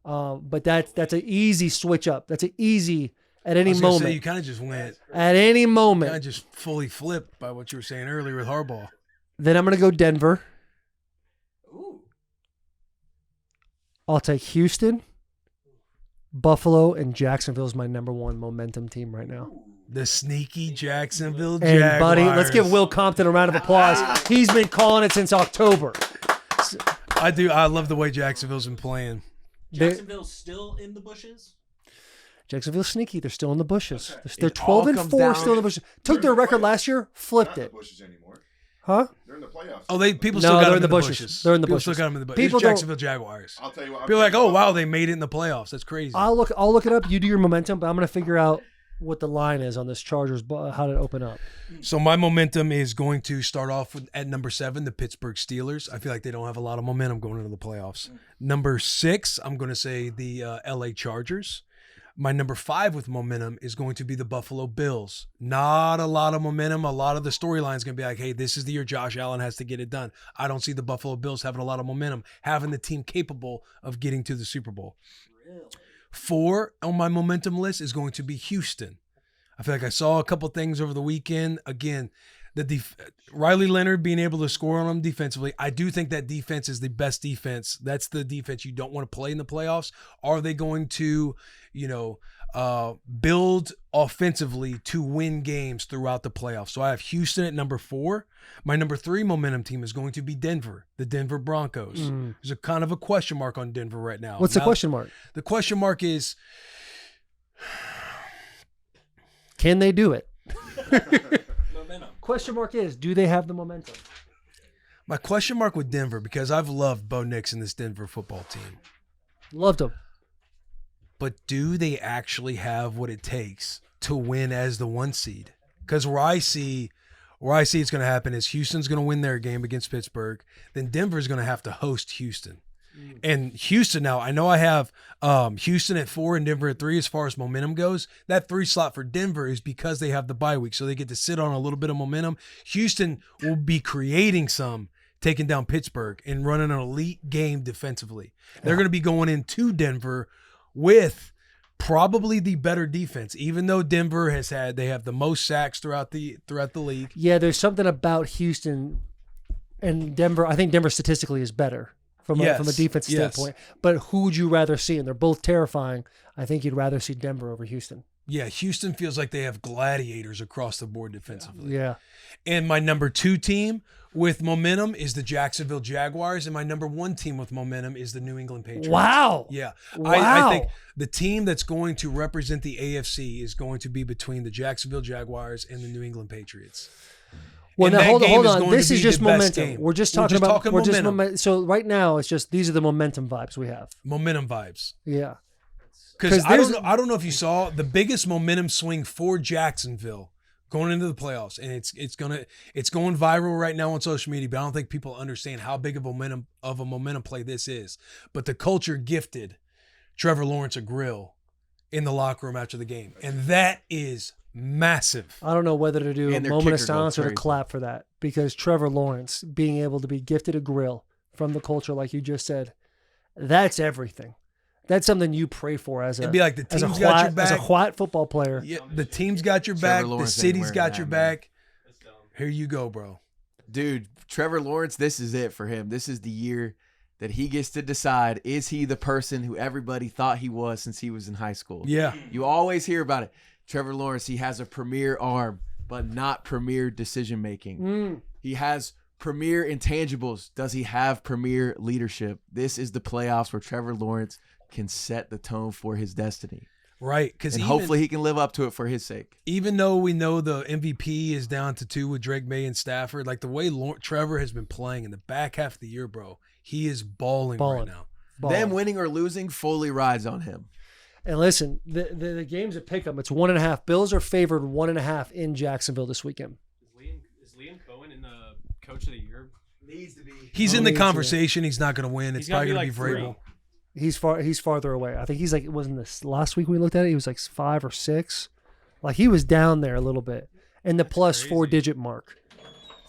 But that's an easy switch up. That's an easy... At any moment. Say, you kind of just went. At any moment. Kind of just fully flipped by what you were saying earlier with Harbaugh. Then I'm going to go Denver. Ooh. I'll take Houston, Buffalo, and Jacksonville is my number one momentum team right now. The sneaky Jacksonville And Jaguars. buddy, let's give Will Compton a round of applause. He's been calling it since October. I do. I love the way Jacksonville's been playing. Jacksonville's still in the bushes? Jacksonville's sneaky. They're still in the bushes. Okay. They're It all 12-4 comes still in the bushes. Took their record last year, flipped They're it. not in the bushes anymore. Huh? They're in the playoffs. Oh, people No, still got they're them in the bushes. They're in the People bushes. still got them in the bushes. People It's don't- Jacksonville Jaguars. I'll tell you what. People are like, oh wow, they made it in the playoffs. That's crazy. I'll look it up. You do your momentum, but I'm going to figure out what the line is on this Chargers, how to open up. So my momentum is going to start off at number 7, the Pittsburgh Steelers. I feel like they don't have a lot of momentum going into the playoffs. Number 6, I'm going to say the LA Chargers. My number 5 with momentum is going to be the Buffalo Bills. Not a lot of momentum. A lot of the storyline is going to be like, hey, this is the year Josh Allen has to get it done. I don't see the Buffalo Bills having a lot of momentum, having the team capable of getting to the Super Bowl. Really? 4 on my momentum list is going to be Houston. I feel like I saw a couple things over the weekend. Again, Riley Leonard being able to score on them defensively. I do think that defense is the best defense. That's the defense you don't want to play in the playoffs. Are they going to, build offensively to win games throughout the playoffs? So I have Houston at number 4. My number 3 momentum team is going to be Denver, the Denver Broncos. There's a kind of a question mark on Denver right now. What's the question mark? The question mark is, Can they do it? Momentum. Question mark is, do they have the momentum? my question mark with Denver, because I've loved Bo Nix and this Denver football team, Loved them. but do they actually have what it takes to win as the 1 seed? Because where I see it's going to happen is Houston's going to win their game against Pittsburgh. Then Denver's going to have to host Houston. And Houston now, I know I have Houston at 4 and Denver at 3 as far as momentum goes. That 3 slot for Denver is because they have the bye week, so they get to sit on a little bit of momentum. Houston will be creating some, taking down Pittsburgh and running an elite game defensively. They're going to be going into Denver with probably the better defense, even though Denver they have the most sacks throughout the league. Yeah, there's something about Houston and Denver. I think Denver statistically is better from a defensive standpoint. But who would you rather see? And they're both terrifying. I think you'd rather see Denver over Houston. Yeah, Houston feels like they have gladiators across the board defensively. Yeah. And my number 2 team with momentum is the Jacksonville Jaguars, and my number 1 team with momentum is the New England Patriots. Wow. Yeah. Wow. I think the team that's going to represent the AFC is going to be between the Jacksonville Jaguars and the New England Patriots. Well, And now that hold game on. going This to is be just the best momentum. game. We're just talking about momentum. momentum. So right now, it's just these are the momentum vibes we have. Momentum vibes. Yeah. Because 'Cause I don't know if you saw the biggest momentum swing for Jacksonville going into the playoffs, and it's going viral right now on social media. But I don't think people understand how big of a momentum play this is. But the culture gifted Trevor Lawrence a grill in the locker room after the game, and that is massive. I don't know whether to do a And their moment of kicker goes silence or to crazy. clap for that, because Trevor Lawrence being able to be gifted a grill from the culture, like you just said, that's everything. That's something you pray for as It'd be like the as a team's got your white, as a back. white football player. Yeah, the team's got your Trevor back. The Lawrence ain't city's wearing got that, your man. back. Here you go, bro. Dude, Trevor Lawrence, this is it for him. This is the year that he gets to decide, is he the person who everybody thought he was since he was in high school? Yeah. You always hear about it. Trevor Lawrence, he has a premier arm, but not premier decision making. He has premier intangibles. Does he have premier leadership? This is the playoffs where Trevor Lawrence can set the tone for his destiny. Right, because hopefully he can live up to it for his sake. Even though we know the MVP is down to 2 with Drake Maye and Stafford, like the way Trevor has been playing in the back half of the year, bro, he is balling right now. Them winning or losing fully rides on him. And listen, the game's a pick 'em. It's 1.5. Bills are favored 1.5 in Jacksonville this weekend. Is Liam Cohen in the Coach of the Year? Needs to be. He's in the conversation. He's not going to win. It's probably going to be Vrabel. He's farther away. I think he's like, it wasn't this last week we looked at it, he was like 5 or 6. Like he was down there a little bit. And the plus crazy. 4-digit mark.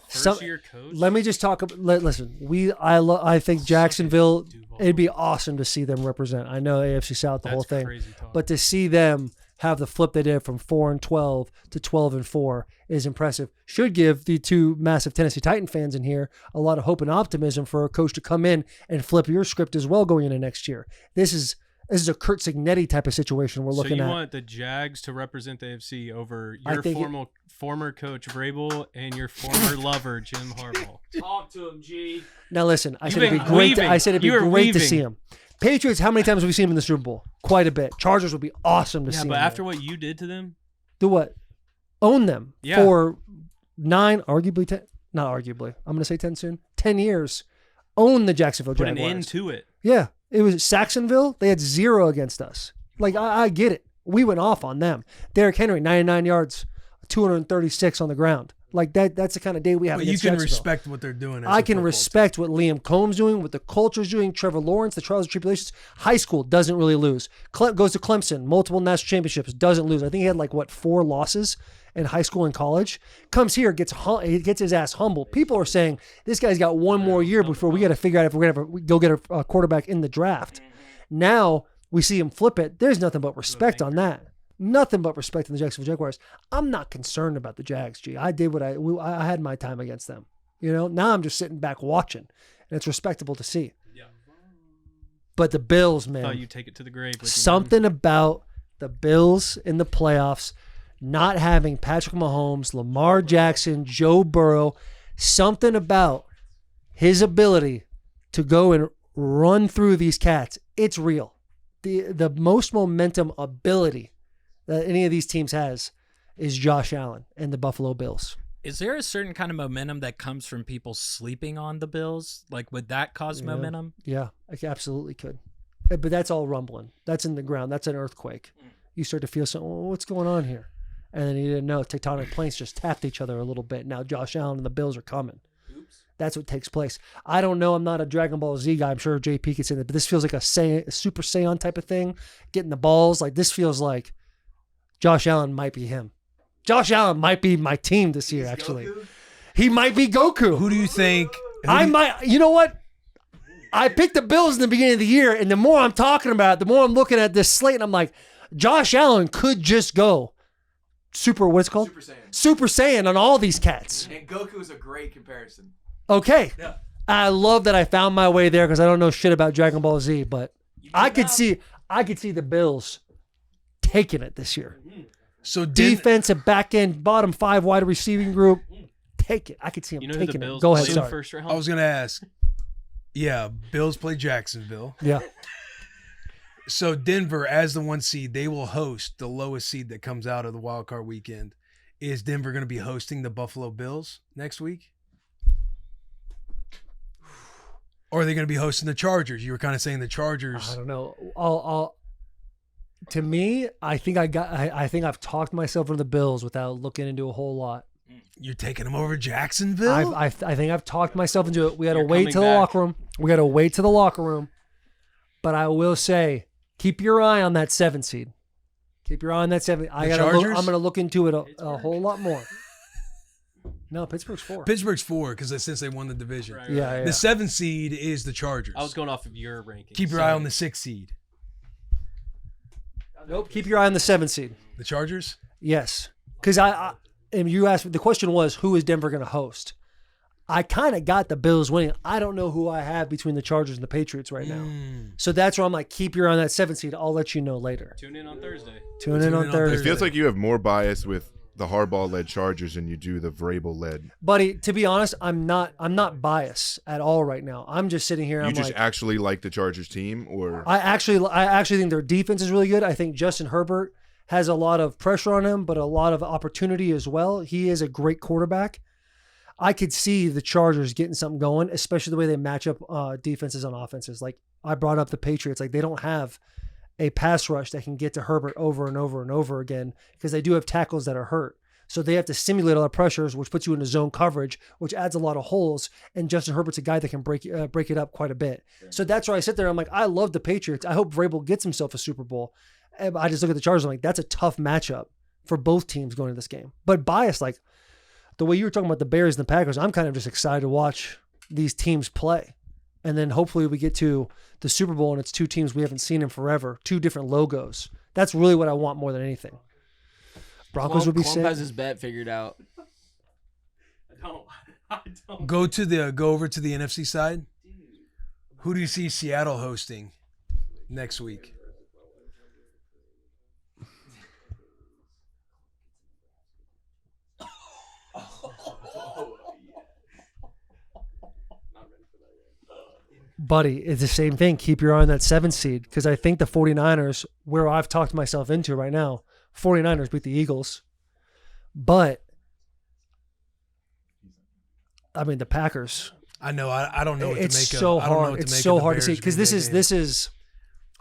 First-year coach? Let me just talk about. Listen, I think Jacksonville. It'd be awesome to see them represent. I know AFC South, the whole thing, crazy talk. but to see them have the flip they did from 4-12 to 12-4 is impressive. Should give the 2 massive Tennessee Titan fans in here a lot of hope and optimism for a coach to come in and flip your script as well going into next year. This is a Kurt Signetti type of situation we're looking at. So you want the Jags to represent the AFC over your former coach Vrabel and your former lover Jim Harbaugh. Talk to him, G. Now listen, I said it'd be great. I said it'd be great to see him. Patriots, how many times have we seen him in the Super Bowl? Quite a bit. Chargers would be awesome to see. Yeah, him but after there. what you did to them, Do what? Own them Yeah. for 9, arguably 10. Not arguably. I'm going to say 10 soon. 10 years. Own the Jacksonville put Jaguars. an end to it. Yeah, it was Saxonville. They had 0 against us. Like I get it. We went off on them. Derrick Henry, 99 yards, 236 on the ground. Like that's the kind of day we have. But you against can Jacksonville. respect what they're doing. I can respect what Liam Combs doing, what the culture's doing. Trevor Lawrence, the trials and tribulations. High school doesn't really lose. Goes to Clemson, multiple national championships, doesn't lose. I think he had 4 losses in high school and college. Comes here, gets his ass humble. People are saying this guy's got 1 more year before we got to figure out if we're gonna go get a quarterback in the draft. Now we see him flip it. There's nothing but respect on that. Nothing but respect in the Jacksonville Jaguars. I'm not concerned about the Jags, G. I did what I had my time against them. Now I'm just sitting back watching, and it's respectable to see. Yeah. But the Bills, man. I thought you'd take it to the grave. With Something about the Bills in the playoffs, not having Patrick Mahomes, Lamar Jackson, Joe Burrow, something about his ability to go and run through these cats. It's real. The most momentum ability that any of these teams has is Josh Allen and the Buffalo Bills. Is there a certain kind of momentum that comes from people sleeping on the Bills? Like, would that cause momentum? Yeah, it absolutely could. But that's all rumbling. That's in the ground. That's an earthquake. You start to feel something, what's going on here? And then you didn't know. Tectonic plates just tapped each other a little bit. Now Josh Allen and the Bills are coming. Oops. That's what takes place. I don't know. I'm not a Dragon Ball Z guy. I'm sure JP could say that. But this feels like a Super Saiyan type of thing. Getting the balls. Like, this feels like Josh Allen might be him. Josh Allen might be my team this year, actually. Goku? He might be Goku. Who do you think? You know what? I picked the Bills in the beginning of the year, and the more I'm talking about it, the more I'm looking at this slate, and I'm like, Josh Allen could just go what's it called? Super Saiyan on all these cats. And Goku is a great comparison. Okay. Yeah. I love that I found my way there because I don't know shit about Dragon Ball Z, but I could see the Bills taking it this year. So defensive back end, bottom 5 wide receiving group, take it. I could see them taking it. Go ahead, sorry. First round? I was gonna ask. Yeah, Bills play Jacksonville. Yeah. So Denver, as the 1 seed, they will host the lowest seed that comes out of the wild card weekend. Is Denver going to be hosting the Buffalo Bills next week? Or are they going to be hosting the Chargers? You were kind of saying the Chargers. I don't know. To me, I think I've talked myself into the Bills without looking into a whole lot. You're taking them over Jacksonville? I think I've talked myself into it. We got to wait to the locker room. We got to wait to the locker room. But I will say, keep your eye on that 7 seed. Keep your eye on that 7. I'm going to look into it a whole lot more. No, Pittsburgh's 4. Pittsburgh's 4 because since they won the division. Right. Yeah. The 7 seed is the Chargers. I was going off of your rankings. Keep your eye on the 6 seed. Nope. Keep your eye on the 7 seed. The Chargers? Yes. Because and you asked, the question was, who is Denver going to host? I kind of got the Bills winning. I don't know who I have between the Chargers and the Patriots right now. So that's where I'm like, keep your eye on that 7 seed. I'll let you know later. Tune in on Thursday. Tune in on Thursday. It feels like you have more bias with the Harbaugh-led Chargers and you do the Vrabel-led. Buddy, to be honest, I'm not biased at all right now. I'm just sitting here. You just actually like the Chargers team, or I actually think their defense is really good. I think Justin Herbert has a lot of pressure on him, but a lot of opportunity as well. He is a great quarterback. I could see the Chargers getting something going, especially the way they match up defenses on offenses. Like I brought up the Patriots, like they don't have a pass rush that can get to Herbert over and over and over again because they do have tackles that are hurt. So they have to simulate all the pressures, which puts you into zone coverage, which adds a lot of holes. And Justin Herbert's a guy that can break it up quite a bit. So that's why I sit there. I'm like, I love the Patriots. I hope Vrabel gets himself a Super Bowl. I just look at the Chargers. I'm like, that's a tough matchup for both teams going into this game. But bias, like the way you were talking about the Bears and the Packers, I'm kind of just excited to watch these teams play. And then hopefully we get to the Super Bowl and it's two teams we haven't seen in forever, two different logos. That's really what I want more than anything. Broncos would be sick. Clump has his bet figured out. I don't. Go over to the NFC side. Who do you see Seattle hosting next week? Buddy, it's the same thing. Keep your eye on that 7th seed because I think the 49ers, where I've talked myself into right now, 49ers beat the Eagles. But, I mean, the Packers. I know. I don't know what it's to make so of. I don't know hard. what to It's make so of the hard to see Bears because this is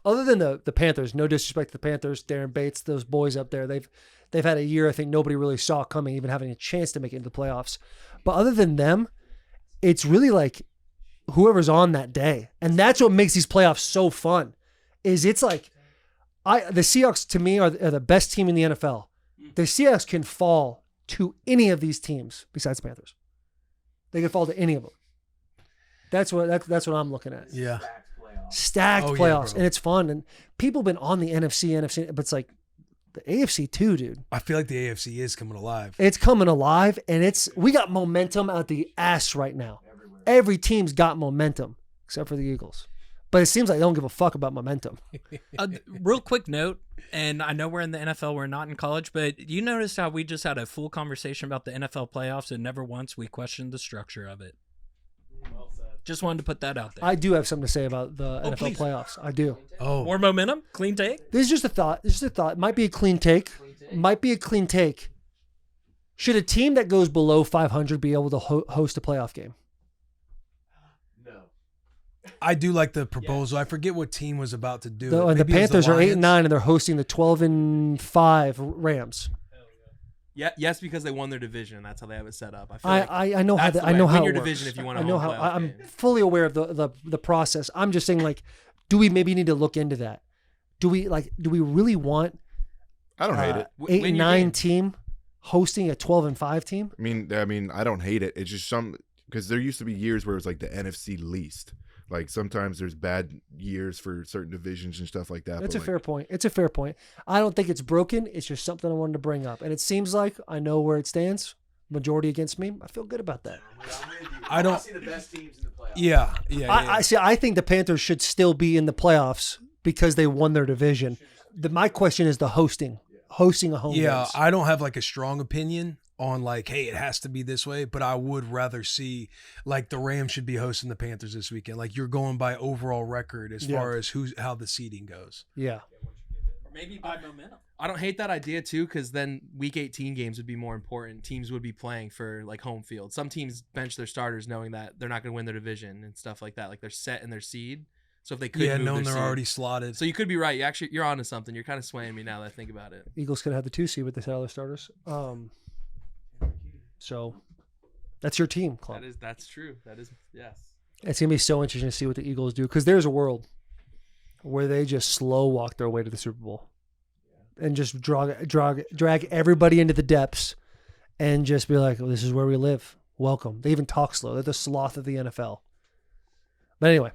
other than the Panthers. No disrespect to the Panthers, Darren Bates, those boys up there. They've had a year I think nobody really saw coming, even having a chance to make it into the playoffs. But other than them, it's really like whoever's on that day, and that's what makes these playoffs so fun. Is it's like the Seahawks to me are the best team in the NFL. The Seahawks can fall to any of these teams besides the Panthers. They can fall to any of them. That's what I'm looking at. Yeah. Stacked Oh, yeah, playoffs, bro. and it's fun. And people have been on the NFC, but it's like the AFC too, dude. I feel like the AFC is coming alive. It's coming alive, and we got momentum out the ass right now. Every team's got momentum except for the Eagles. But it seems like they don't give a fuck about momentum. Real quick note, and I know we're in the NFL, we're not in college, but you noticed how we just had a full conversation about the NFL playoffs and never once we questioned the structure of it. Just wanted to put that out there. I do have something to say about the NFL please. playoffs. I do. Oh, More momentum? Clean take? This is just a thought. It might be a clean take. Should a team that goes below 500 be able to host a playoff game? I do like the proposal. I forget what team was about to do it. And the Maybe it was Panthers are 8-9, Lions? and they're hosting the 12-5 Rams. Yeah, yes, because they won their division. That's how they have it set up. I feel I know how that's the I know way. how Win it your works. division if you want I to know home how. playoff I'm game. fully aware of the process. I'm just saying, like, do we maybe need to look into that? Do we really want I don't hate it. eight Win and your 9 game. team hosting a 12-5 team? I mean, I don't hate it. It's just because there used to be years where it was like the NFC least. Like sometimes there's bad years for certain divisions and stuff like that. That's a but fair point. It's a fair point. I don't think it's broken. It's just something I wanted to bring up, and it seems like I know where it stands. Majority against me. I feel good about that. I don't see the best teams in the playoffs. Yeah. I see. I think the Panthers should still be in the playoffs because they won their division. My question is the hosting a home. Yeah, games. I don't have like a strong opinion on like, hey, it has to be this way, but I would rather see like the Rams should be hosting the Panthers this weekend. Like you're going by overall record as far as how the seeding goes. Yeah. Maybe by momentum. I don't hate that idea too, because then Week 18 games would be more important. Teams would be playing for like home field. Some teams bench their starters knowing that they're not going to win their division and stuff like that. Like they're set in their seed. So if they could, knowing they're seed. already slotted. So you could be right. You're onto something. You're kind of swaying me now that I think about it. Eagles could have the 2 seed with the Tyler starters. So that's your team, Club. That's true. That is yes. It's gonna be so interesting to see what the Eagles do because there's a world where they just slow walk their way to the Super Bowl and just drag everybody into the depths and just be like, oh, this is where we live. Welcome. They even talk slow. They're the sloth of the NFL. But anyway,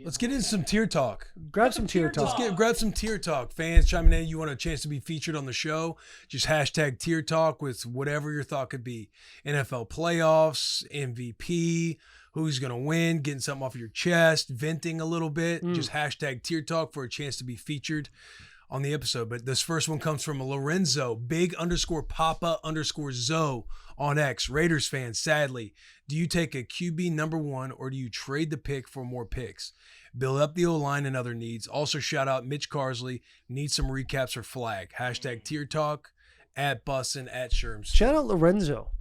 Let's get into some tier talk. grab some tier talk. Grab some tier talk. Fans chiming in. You want a chance to be featured on the show? Just hashtag tier talk with whatever your thought could be. NFL playoffs, MVP, who's going to win, getting something off of your chest, venting a little bit. Just hashtag tier talk for a chance to be featured on the episode. But this first one comes from Lorenzo, big_Papa_Zoe on X. Raiders fan, sadly, do you take a QB number 1 or do you trade the pick for more picks? Build up the O-line and other needs. Also, shout out Mitch Carsley. Need some recaps for flag. Hashtag TierTalk, @Bussin, @Sherms. Shout out Lorenzo.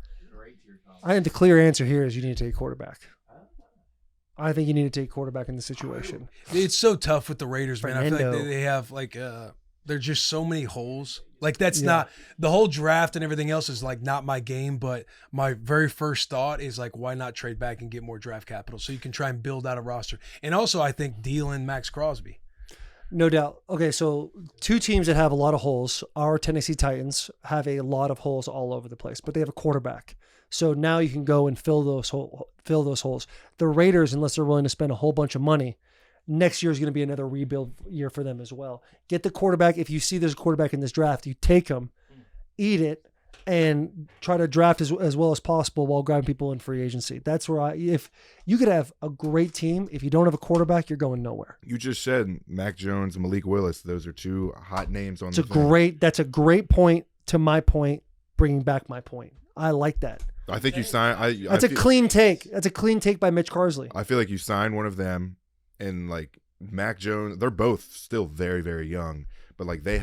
I think the clear answer here is you need to take quarterback. I think you need to take quarterback in the situation. It's so tough with the Raiders, man. I feel Fernando. like they have there's just so many holes. Like that's not the whole draft and everything else is like not my game, but my very first thought is like, why not trade back and get more draft capital so you can try and build out a roster. And also I think deal in Max Crosby. No doubt. Okay, so two teams that have a lot of holes. Our Tennessee Titans have a lot of holes all over the place, but they have a quarterback. So now you can go and fill those holes. The Raiders, unless they're willing to spend a whole bunch of money, next year is going to be another rebuild year for them as well. Get the quarterback. If you see there's a quarterback in this draft, you take him, eat it, and try to draft as well as possible while grabbing people in free agency. That's where if you could have a great team, if you don't have a quarterback, you're going nowhere. You just said Mac Jones and Malik Willis. Those are two hot names on the thing. That's a great point to my point, bringing back my point. I like that. I think you sign. That's a clean take. That's a clean take by Mitch Carsley. I feel like you sign one of them, and like Mac Jones, they're both still very, very young, but like they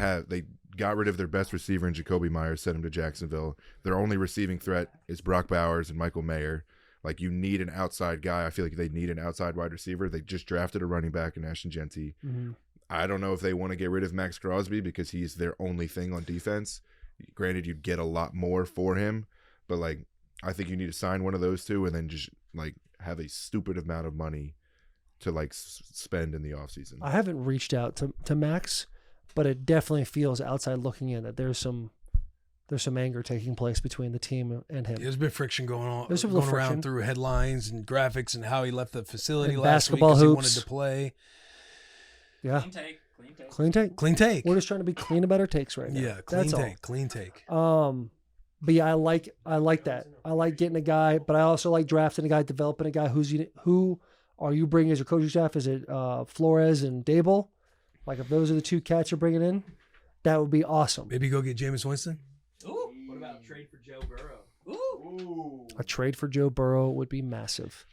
got rid of their best receiver in Jacoby Myers, sent him to Jacksonville. Their only receiving threat is Brock Bowers and Michael Mayer. Like you need an outside guy. I feel like they need an outside wide receiver. They just drafted a running back in Ashton Genty. Mm-hmm. I don't know if they want to get rid of Max Crosby because he's their only thing on defense. Granted, you'd get a lot more for him, but like I think you need to sign one of those two and then just like have a stupid amount of money to like spend in the offseason. I haven't reached out to Max, but it definitely feels outside looking in that there's some anger taking place between the team and him. There's been friction going on, There's going friction around through headlines and graphics and how he left the facility and last week basketball because he hoops. wanted to play. Yeah. Clean take. Clean take. We're just trying to be clean about our takes right now. Yeah, clean That's take. Clean take. all. But yeah, I like that. I like getting a guy, but I also like drafting a guy, developing a guy. Who are you bringing as your coaching staff? Is it Flores and Dable? Like if those are the two cats you're bringing in, that would be awesome. Maybe go get Jameis Winston. Ooh, what about a trade for Joe Burrow? Ooh. A trade for Joe Burrow would be massive.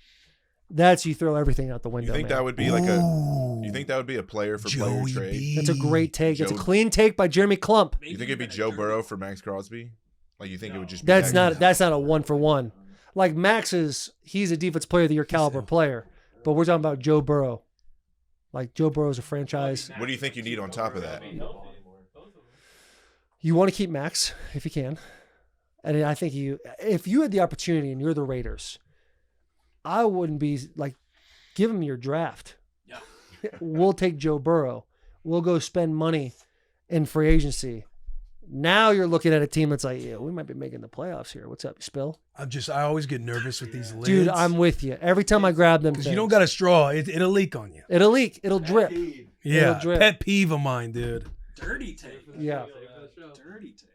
That's you throw everything out the window. You think man. that would be like you think that would be a player for player Joey trade? B. That's a great take. It's a Joe- clean take by Jeremy Klump. You think it'd be Joe Burrow for Max Crosby? Like you think it would just be That's Max- not a 1-for-1. Like Max he's a defense player of the year caliber player, but we're talking about Joe Burrow. Like Joe Burrow's a franchise. What do you think you need on top of that? You want to keep Max if you can. And I think if you had the opportunity and you're the Raiders, I wouldn't be like, give him your draft. Yeah. We'll take Joe Burrow. We'll go spend money in free agency. Now you're looking at a team that's like, yeah, we might be making the playoffs here. What's up, you Spill? I always get nervous with these lids. Dude, I'm with you. Every time I grab them, because you don't got a straw. It'll leak on you. It'll leak. It'll drip. Yeah, It'll drip. pet peeve of mine, dude. Dirty take. Yeah. Dirty take.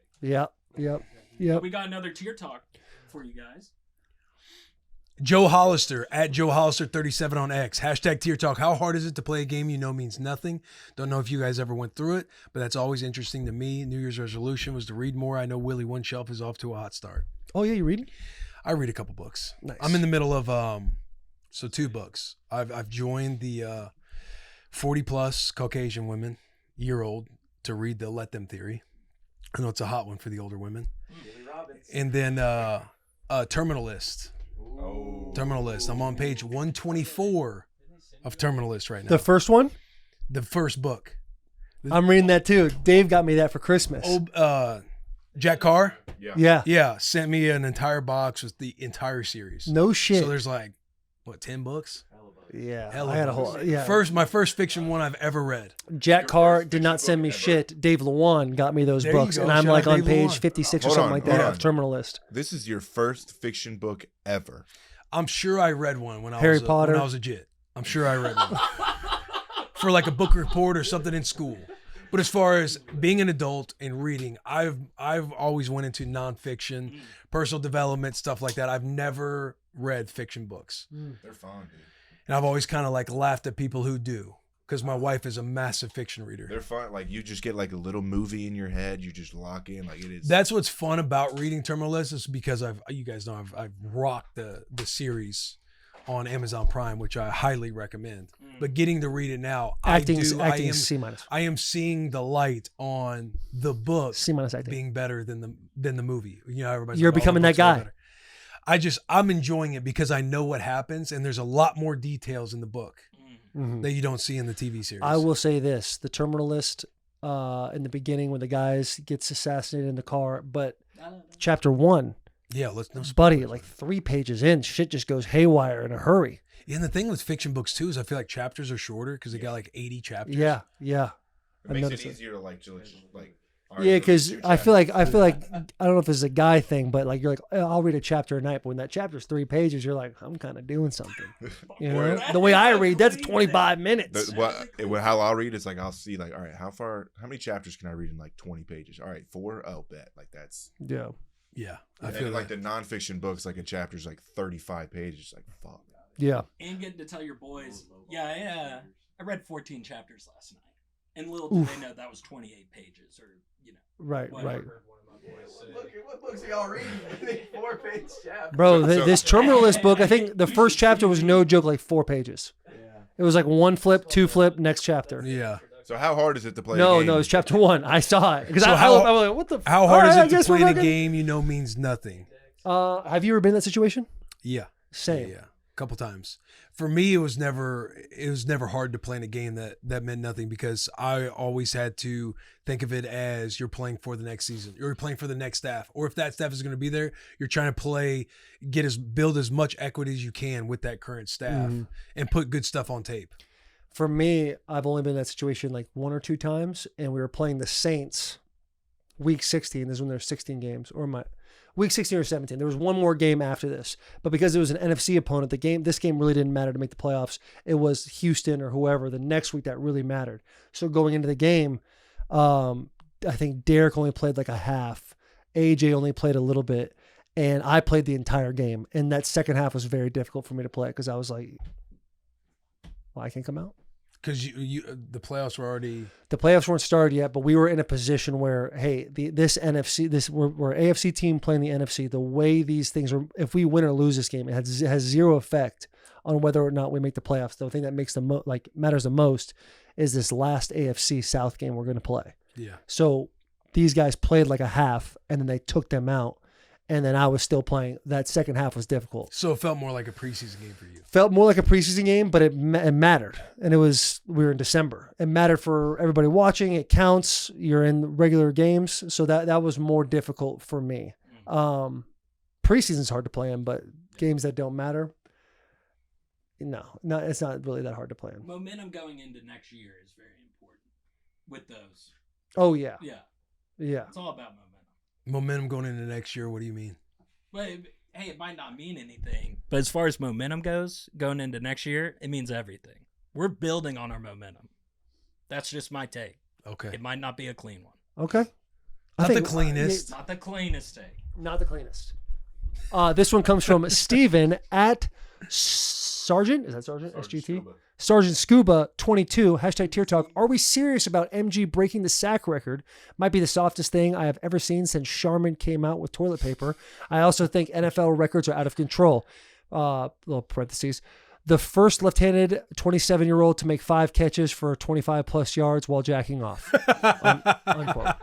Yep. We got another tier talk for you guys. Joe Hollister at Joe Hollister 37 on X. Hashtag Tier Talk. How hard is it to play a game you know means nothing? Don't know if you guys ever went through it, but that's always interesting to me. New Year's resolution was to read more. I know Willie One Shelf is off to a hot start. Oh yeah, you reading? I read a couple books. Nice. I'm in the middle of 2 books. I've joined the 40 plus Caucasian women, year-old, to read the Let Them theory. I know it's a hot one for the older women. And then Terminal List. Terminal List. I'm on page 124 of Terminal List right now. The first one? The first book. I'm reading that too. Dave got me that for Christmas. Jack Carr? Yeah. Yeah, sent me an entire box with the entire series. No shit. So there's like, 10 books? Yeah. Hell I had a of whole my first fiction one I've ever read. Jack Carr did not send me shit. Dave Lewan got me those There you books, go. and I'm Shout like out on Dave page Lewan. 56 or Hold something on, like hold that on. of Terminal List. This is your first fiction book ever. I'm sure I read one when I Harry was Potter. when I was a jit. I'm sure I read one. For like a book report or something in school. But as far as being an adult and reading, I've always went into nonfiction, personal development, stuff like that. I've never read fiction books. They're fun, dude. And I've always kind of like laughed at people who do. because my wife is a massive fiction reader. They're fun. Like you just get like a little movie in your head. You just lock in. Like it is. That's what's fun about reading Terminal List is because you guys know I've rocked the series on Amazon Prime, which I highly recommend. But getting to read it now, acting C-. I am seeing the light on the book C- acting being better than the movie. You know, everybody's you're like, becoming that guy. I'm enjoying it because I know what happens, and there's a lot more details in the book that you don't see in the TV series. I will say this: the Terminal List in the beginning when the guys gets assassinated in the car, but chapter 1. Yeah, let's no spoilers, buddy, like 3 pages in, shit just goes haywire in a hurry. And the thing with fiction books too is I feel like chapters are shorter because they got like 80 chapters. Yeah. It makes it easier to like. Yeah, because I feel like I don't know if it's a guy thing, but like you're like, oh, I'll read a chapter a night, but when that chapter's 3 pages, you're like, I'm kind of doing something. You know, the way I read, that's 25 minutes. How I'll read is like I'll see like, all right, how many chapters can I read in like 20 pages? All right, 4. Oh, bet like that's Yeah, I feel like the nonfiction books, like a chapter's like 35 pages. Like fuck. Yeah. And getting to tell your boys, I read 14 chapters last night, and little did they know that was 28 pages, or Right. Look at what books are y'all reading? 4-page chapters. Bro, this Terminal List book, I think the first chapter was no joke, like 4 pages. Yeah. It was like 1 flip, 2 flip, next chapter. Yeah. So how hard is it to play? No, a game? it's chapter 1. I saw it because So I was like, what the? How hard is it to play a fucking... game you know means nothing? Have you ever been in that situation? Yeah. Same. Yeah. A couple times. For me, it was never hard to play in a game that meant nothing because I always had to think of it as you're playing for the next season. You're playing for the next staff. Or if that staff is going to be there, you're trying to build as much equity as you can with that current staff and put good stuff on tape. For me, I've only been in that situation like 1 or 2 times, and we were playing the Saints week 16. This is when there's 16 games, or week 16 or 17. There was one more game after this, but because it was an NFC opponent, this game really didn't matter to make the playoffs. It was Houston or whoever the next week that really mattered. So going into the game, I think Derek only played like a half. AJ only played a little bit, and I played the entire game. And that second half was very difficult for me to play because I was like, well, I can't come out. Because the playoffs were already... The playoffs weren't started yet, but we were in a position where, hey, this NFC, we're AFC team playing the NFC. The way these things are, if we win or lose this game, it has 0 effect on whether or not we make the playoffs. The thing that makes matters the most is this last AFC South game we're going to play. Yeah. So these guys played like a half, and then they took them out. And then I was still playing. That second half was difficult. So it felt more like a preseason game for you. Felt more like a preseason game, but it mattered. And we were in December. It mattered for everybody watching. It counts. You're in regular games. So that was more difficult for me. Preseason's hard to play in, but games that don't matter, no, it's not really that hard to play in. Momentum going into next year is very important with those. Oh, yeah. Yeah. It's all about momentum. Momentum going into next year, what do you mean? Well, hey, it might not mean anything. But as far as momentum goes, going into next year, it means everything. We're building on our momentum. That's just my take. Okay. It might not be a clean one. Okay. Not the cleanest. Not the cleanest take. Not the cleanest. This one comes from Steven at Sergeant. Is that Sergeant? SGT? Sergeant Scuba 22, hashtag TierTalk. Are we serious about MG breaking the sack record? Might be the softest thing I have ever seen since Charmin came out with toilet paper. I also think NFL records are out of control. Little parentheses. The first left-handed 27-year-old to make 5 catches for 25 plus yards while jacking off. Unquote.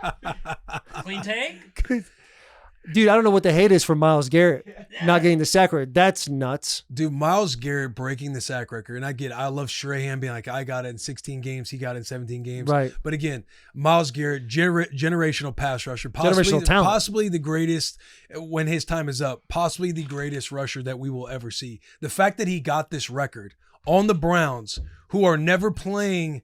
Clean take? Dude, I don't know what the hate is for Myles Garrett not getting the sack record. That's nuts. Dude, Myles Garrett breaking the sack record. And I love Strahan being like, I got it in 16 games. He got it in 17 games. Right. But again, Myles Garrett, generational pass rusher. Generational talent. Possibly the greatest, when his time is up, possibly the greatest rusher that we will ever see. The fact that he got this record on the Browns, who are never playing...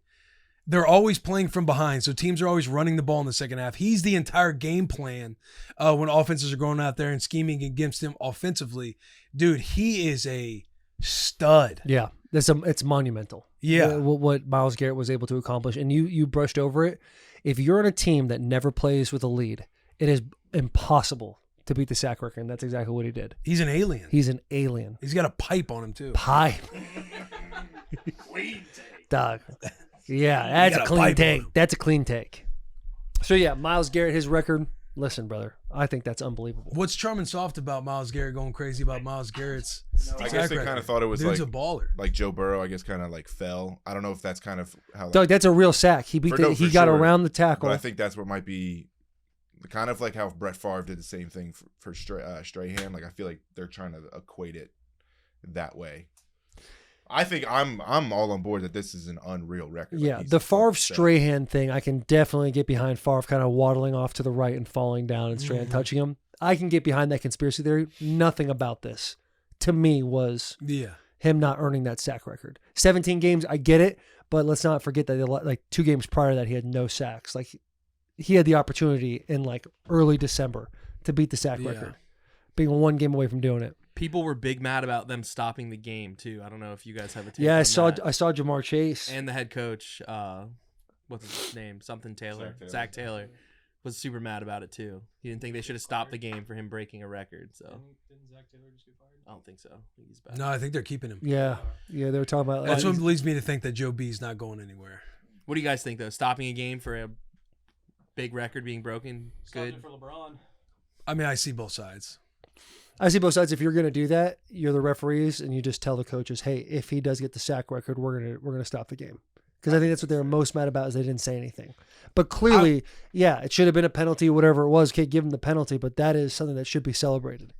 They're always playing from behind, so teams are always running the ball in the second half. He's the entire game plan when offenses are going out there and scheming against him offensively. Dude, he is a stud. Yeah, it's monumental. Yeah. What Myles Garrett was able to accomplish, and you brushed over it. If you're on a team that never plays with a lead, it is impossible to beat the sack record, and that's exactly what he did. He's an alien. He's an alien. He's got a pipe on him, too. Pipe. Dog. Yeah, that's a got a clean Bible. take. That's a clean take. So yeah, Myles Garrett, his record. Listen, brother, I think that's unbelievable. What's charm and soft about Myles Garrett going crazy about Myles Garrett's I guess track they kind record? of thought it was Dude's like a baller. like Joe Burrow. I guess kind of like fell. I don't know if that's kind of how. Doug, that's a real sack. He beat. For He got sure. around the tackle. But I think that's what might be kind of like how Brett Favre did the same thing for Strahan. Like I feel like they're trying to equate it that way. I think I'm all on board that this is an unreal record. Yeah, Like, he's the Favre fucking set. Strahan thing, I can definitely get behind. Favre kind of waddling off to the right and falling down, and Strahan touching him. I can get behind that conspiracy theory. Nothing about this, to me, was him not earning that sack record. 17 games, I get it, but let's not forget that like 2 games prior to that, he had no sacks. Like he had the opportunity in like early December to beat the sack record, being 1 game away from doing it. People were big mad about them stopping the game too. I don't know if you guys have a take. Yeah, on I saw that. Jamar Chase And the head coach, what's his name? Something Taylor. Zach Taylor was super mad about it too. He didn't think they should have stopped the game for him breaking a record. So Didn't Zach Taylor just get fired? I don't think so. I think he's back. No, I think they're keeping him. Yeah, they were talking about That's what leads me to think that Joe B's not going anywhere. What do you guys think though? Stopping a game for a big record being broken, good. For LeBron. I mean, I see both sides. I see both sides. If you're going to do that, you're the referees, and you just tell the coaches, "Hey, if he does get the sack record, we're gonna stop the game." Because I think that's what they were most mad about is they didn't say anything. But clearly, it should have been a penalty, whatever it was. Okay, give him the penalty, but that is something that should be celebrated.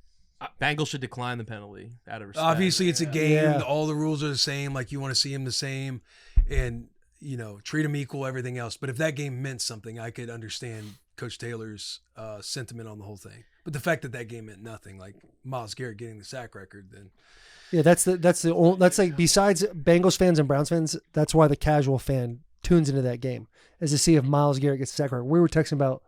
Bengals should decline the penalty out of respect. Obviously, it's a game. Yeah. All the rules are the same. Like you want to see them the same, and treat them equal. Everything else. But if that game meant something, I could understand Coach Taylor's sentiment on the whole thing. But the fact that game meant nothing, like Myles Garrett getting the sack record, then that's like besides Bengals fans and Browns fans, that's why the casual fan tunes into that game is to see if Myles Garrett gets the sack record. We were texting about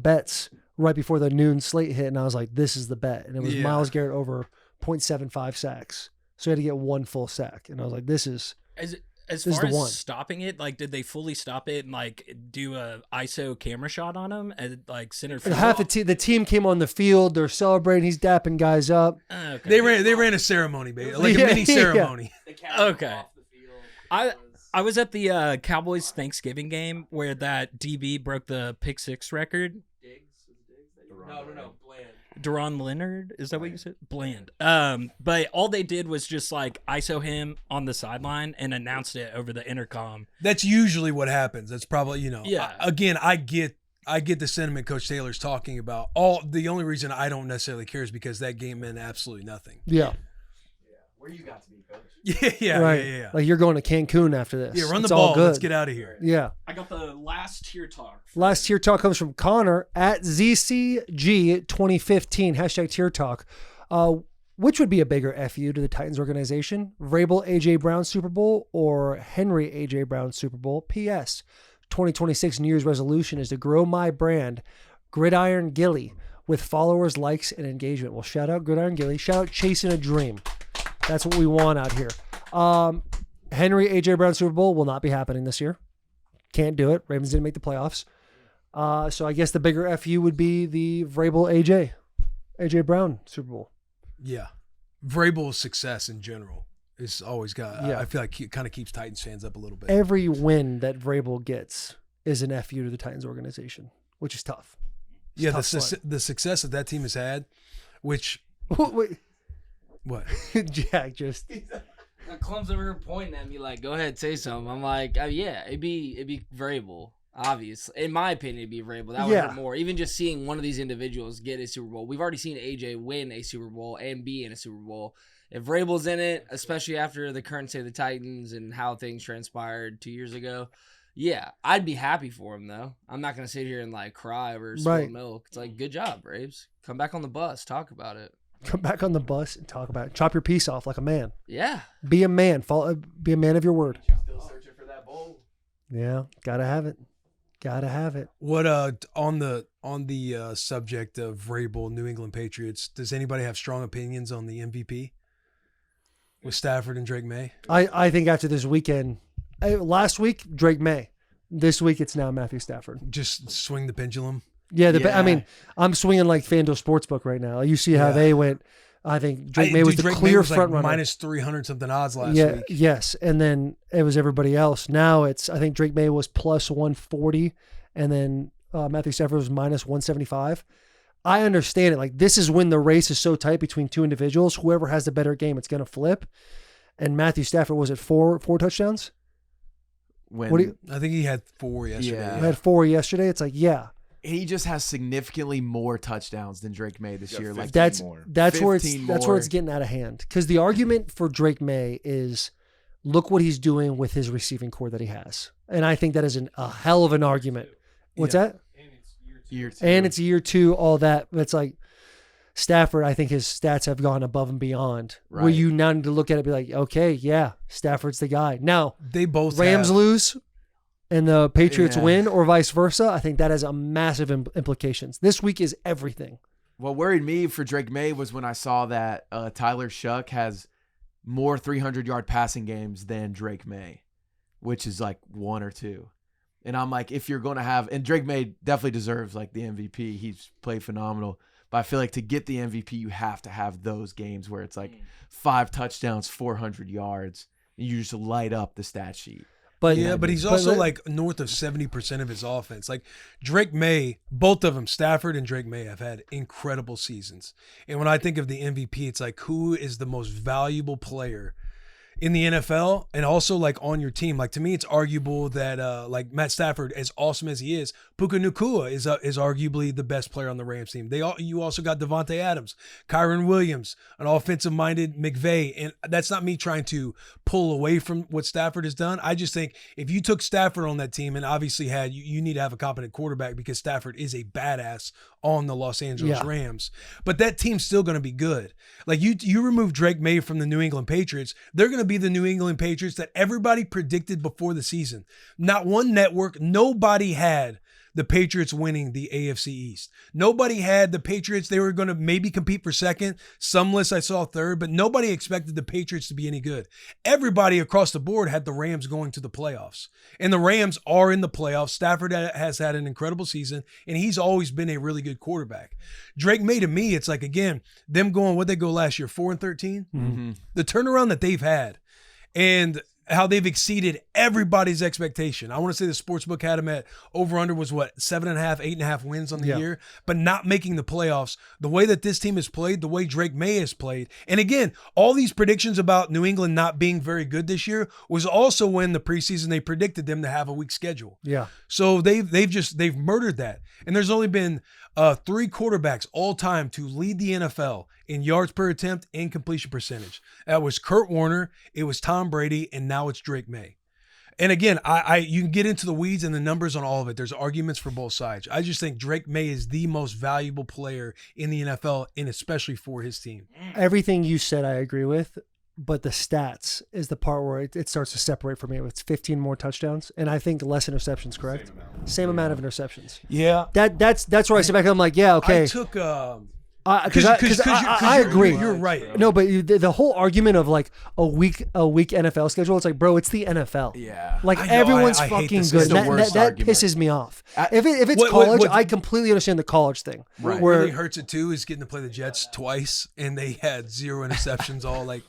bets right before the noon slate hit, and I was like, "This is the bet," and it was Myles Garrett over 0.75 sacks, so he had to get 1 full sack, and I was like, "This is." As This far is the as one. stopping it, like, did they fully stop it and like do a ISO camera shot on him at like center field? Half the team came on the field. They're celebrating. He's dapping guys up. Okay. they ran a ceremony, baby, like a mini ceremony. Okay. I was at the Cowboys Thanksgiving game where that DB broke the pick 6 record. No. Deron Leonard, is that what you said? Bland. But all they did was just like ISO him on the sideline and announced it over the intercom. That's usually what happens. That's probably Yeah. Again, I get the sentiment Coach Taylor's talking about. The only reason I don't necessarily care is because that game meant absolutely nothing. Yeah. Where you got to be, coach? Yeah. Like you're going to Cancun after this. Yeah, run It's the all ball. good. Let's get out of here. Yeah. I got the last tier talk. Last tier talk comes from Connor at ZCG2015. Hashtag tier talk. Which would be a bigger FU to the Titans organization? Vrabel AJ Brown Super Bowl or Henry AJ Brown Super Bowl? P.S. 2026 New Year's resolution is to grow my brand, Gridiron Gilly, with followers, likes, and engagement. Well, shout out Gridiron Gilly. Shout out Chasing a Dream. That's what we want out here. Henry AJ Brown Super Bowl will not be happening this year. Can't do it. Ravens didn't make the playoffs. So I guess the bigger FU would be the Vrabel AJ Brown Super Bowl. Yeah. Vrabel's success in general is always got. Yeah. I feel like it kind of keeps Titans fans up a little bit. Every win that Vrabel gets is an FU to the Titans organization, which is tough. It's Yeah, tough sledding. the success that team has had, which Wait, what? Jack just Clum's over here pointing at me like, "Go ahead, say something." I'm like, "Yeah, it'd be Vrabel, obviously. In my opinion, it'd be Vrabel. That would hurt more. Even just seeing one of these individuals get a Super Bowl. We've already seen AJ win a Super Bowl and be in a Super Bowl. If Vrabel's in it, especially after the current state of the Titans and how things transpired 2 years ago, yeah, I'd be happy for him though. I'm not gonna sit here and like cry over spilled milk. It's like, good job, Braves. Come back on the bus, talk about it. come back on the bus and talk about it. Chop your piece off like a man. Yeah. Be a man. Be a man of your word. Still searching for that bowl. Yeah, gotta have it. Gotta have it. What on the subject of Vrabel, New England Patriots, does anybody have strong opinions on the MVP with Stafford and Drake Maye? I think after this weekend, last week Drake Maye, this week it's now Matthew Stafford. Just swing the pendulum. Yeah, I mean, I'm swinging like FanDuel Sportsbook right now. You see how they went I think Drake Maye was the clear front runner. Minus 300 something odds last week. Yes, and then it was everybody else. Now I think Drake Maye was plus 140, and then Matthew Stafford was minus 175. I understand it. Like, this is when the race is so tight between two individuals. Whoever has the better game, it's going to flip. And Matthew Stafford, was it four touchdowns? I think he had 4 yesterday. Yeah. He had 4 yesterday. It's like, yeah. He just has significantly more touchdowns than Drake Maye this year. Like that's where it's getting out of hand. Because the argument for Drake Maye is, look what he's doing with his receiving core that he has, and I think that is a hell of an argument. What's that? And it's year 2. And it's year 2. All that. It's like Stafford. I think his stats have gone above and beyond. Right. Where you now need to look at it and be like, okay, yeah, Stafford's the guy. Now they both Rams lose and the Patriots win, or vice versa. I think that has a massive implications. This week is everything. What worried me for Drake Maye was when I saw that Tyler Shuck has more 300-yard passing games than Drake Maye, which is like 1 or 2. And I'm like, if you're going to have – and Drake Maye definitely deserves like the MVP. He's played phenomenal. But I feel like to get the MVP, you have to have those games where it's like 5 touchdowns, 400 yards, and you just light up the stat sheet. But he's also like north of 70% of his offense. Like Drake Maye, both of them, Stafford and Drake Maye, have had incredible seasons. And when I think of the MVP, it's like, who is the most valuable player in the NFL and also like on your team? Like, to me, it's arguable that like Matt Stafford, as awesome as he is, Puka Nacua is arguably the best player on the Rams team. You also got Devontae Adams, Kyron Williams, an offensive-minded McVay, and that's not me trying to pull away from what Stafford has done. I just think if you took Stafford on that team, and obviously you need to have a competent quarterback because Stafford is a badass on the Los Angeles Rams, but that team's still going to be good. Like you remove Drake Maye from the New England Patriots, they're going to be the New England Patriots that everybody predicted before the season. Not one network, nobody had the Patriots winning the AFC East. Nobody had the Patriots. They were going to maybe compete for second. Some lists I saw third, but nobody expected the Patriots to be any good. Everybody across the board had the Rams going to the playoffs. And the Rams are in the playoffs. Stafford has had an incredible season, and he's always been a really good quarterback. Drake Maye, to me, it's like, again, them going, what'd they go last year, 4-13? Mm-hmm. The turnaround that they've had and how they've exceeded everybody's expectation. I want to say the sportsbook had them at over-under was what, 7.5, 8.5 wins on the year, but not making the playoffs. The way that this team has played, the way Drake Maye has played, and again, all these predictions about New England not being very good this year was also when the preseason they predicted them to have a weak schedule. Yeah. So they've murdered that, and there's only been 3 quarterbacks all time to lead the NFL in yards per attempt and completion percentage. That was Kurt Warner, it was Tom Brady, and now it's Drake Maye. And again, you can get into the weeds and the numbers on all of it. There's arguments for both sides. I just think Drake Maye is the most valuable player in the NFL, and especially for his team. Everything you said I agree with, but the stats is the part where it starts to separate for me. It's 15 more touchdowns, and I think less interceptions, correct? Same amount of interceptions. Yeah. That's where I sit back and I'm like, yeah, okay. I took because I agree. You're right. No, but the whole argument of like a week NFL schedule, it's like, bro, it's the NFL. Yeah. Like, I know, everyone's I hate fucking this. good. It's the worst That argument. pisses me off. If it's college, I completely understand the college thing. What really hurts it too is getting to play the Jets twice, and they had 0 interceptions all like.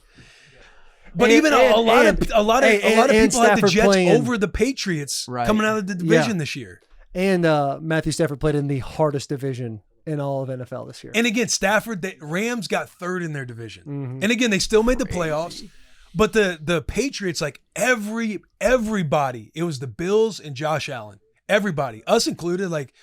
But even a lot of people had the Jets over the Patriots coming out of the division this year. And Matthew Stafford played in the hardest division in all of NFL this year. And again, Stafford, the Rams got 3rd in their division. Mm-hmm. And again, they still made the playoffs. But the Patriots, like everybody, it was the Bills and Josh Allen. Everybody, us included, like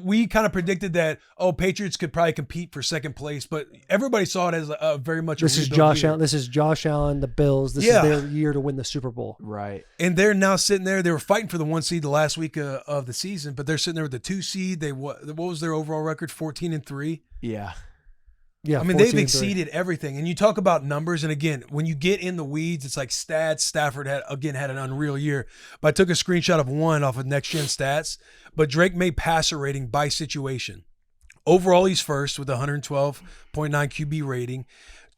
we kind of predicted that, Patriots could probably compete for second place, but everybody saw it as a very much this is Josh Allen. This is Josh Allen, the Bills. This is their year to win the Super Bowl. Right. And they're now sitting there. They were fighting for the 1 seed the last week of the season, but they're sitting there with the 2 seed. What was their overall record? 14-3. Yeah. Yeah, I mean, they've exceeded everything. And you talk about numbers, and again, when you get in the weeds, it's like stats. Stafford had an unreal year. But I took a screenshot of one off of Next Gen Stats. But Drake Maye passer rating by situation. Overall, he's first with 112.9 QB rating.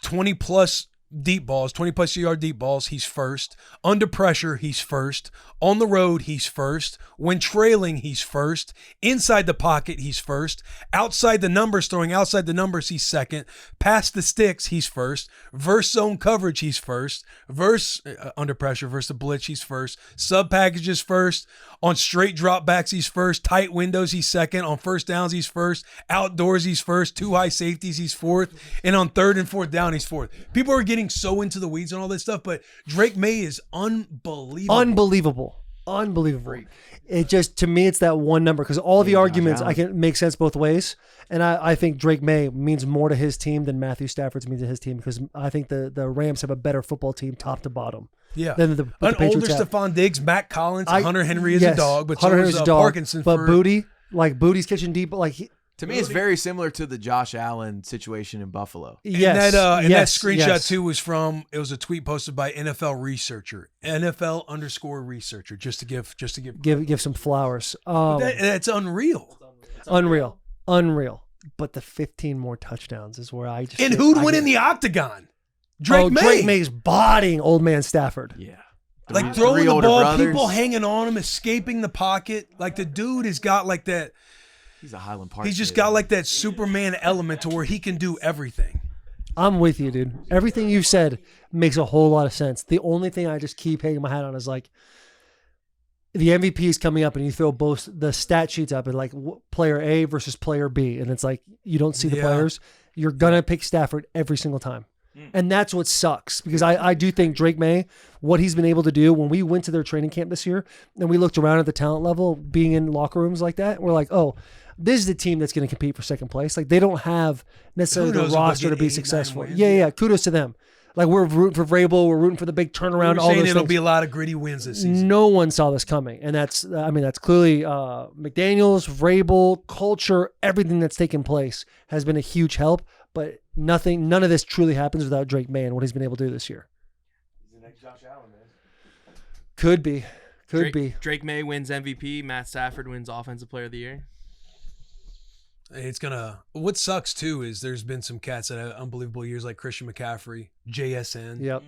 20-plus deep balls, 20-plus yard deep balls, he's first. Under pressure, he's first. On the road, he's first. When trailing, he's first. Inside the pocket, he's first. Outside the numbers, throwing outside the numbers, he's second. Past the sticks, he's first. Verse zone coverage, he's first. Verse under pressure versus the blitz, he's first. Sub packages first. On straight dropbacks, he's first. Tight windows, he's second. On first downs, he's first. Outdoors, he's first. Two high safeties, he's fourth. And on third and fourth down, he's fourth. People are getting so into the weeds on all this stuff, but Drake Maye is unbelievable. Unbelievable. It just, to me, it's that one number, because all the arguments I can make sense both ways. And I think Drake Maye means more to his team than Matthew Stafford's means to his team, because I think the Rams have a better football team top to bottom. Yeah. Than the Patriots older have. Stephon Diggs, Matt Collins, Hunter Henry is a dog, but Hunter Henry's a dog. Parkinson. But Booty's catching deep. To me, it's very similar to the Josh Allen situation in Buffalo. Yes. And that screenshot too was it was a tweet posted by NFL researcher, NFL_researcher, just to give some flowers. That's unreal. Unreal. But the 15 more touchdowns is where I just. And who'd win in the octagon? Drake Maye. Drake Maye's bodying old man Stafford. Yeah. Throwing the ball, people hanging on him, escaping the pocket. Like, the dude has got like that. He's a Highland Park. He's just got like that Superman element to where he can do everything. I'm with you, dude. Everything you said makes a whole lot of sense. The only thing I just keep hanging my hat on is like, the MVP is coming up and you throw both the stat sheets up and like player A versus player B. And it's like, you don't see the players. You're going to pick Stafford every single time. And that's what sucks, because I do think Drake Maye, what he's been able to do, when we went to their training camp this year and we looked around at the talent level, being in locker rooms like that, we're like, oh, this is the team that's going to compete for second place. Like, they don't have necessarily the roster to be successful. Yeah. Kudos to them. Like, we're rooting for Vrabel. We're rooting for the big turnaround. All those it'll be a lot of gritty wins this season. No one saw this coming. And that's clearly McDaniels, Vrabel, culture, everything that's taken place has been a huge help. But none of this truly happens without Drake Maye and what he's been able to do this year. He's the next Josh Allen, man. Could be. Drake Maye wins MVP. Matt Stafford wins Offensive Player of the Year. What sucks too is there's been some cats that have unbelievable years, like Christian McCaffrey, JSN. Yep.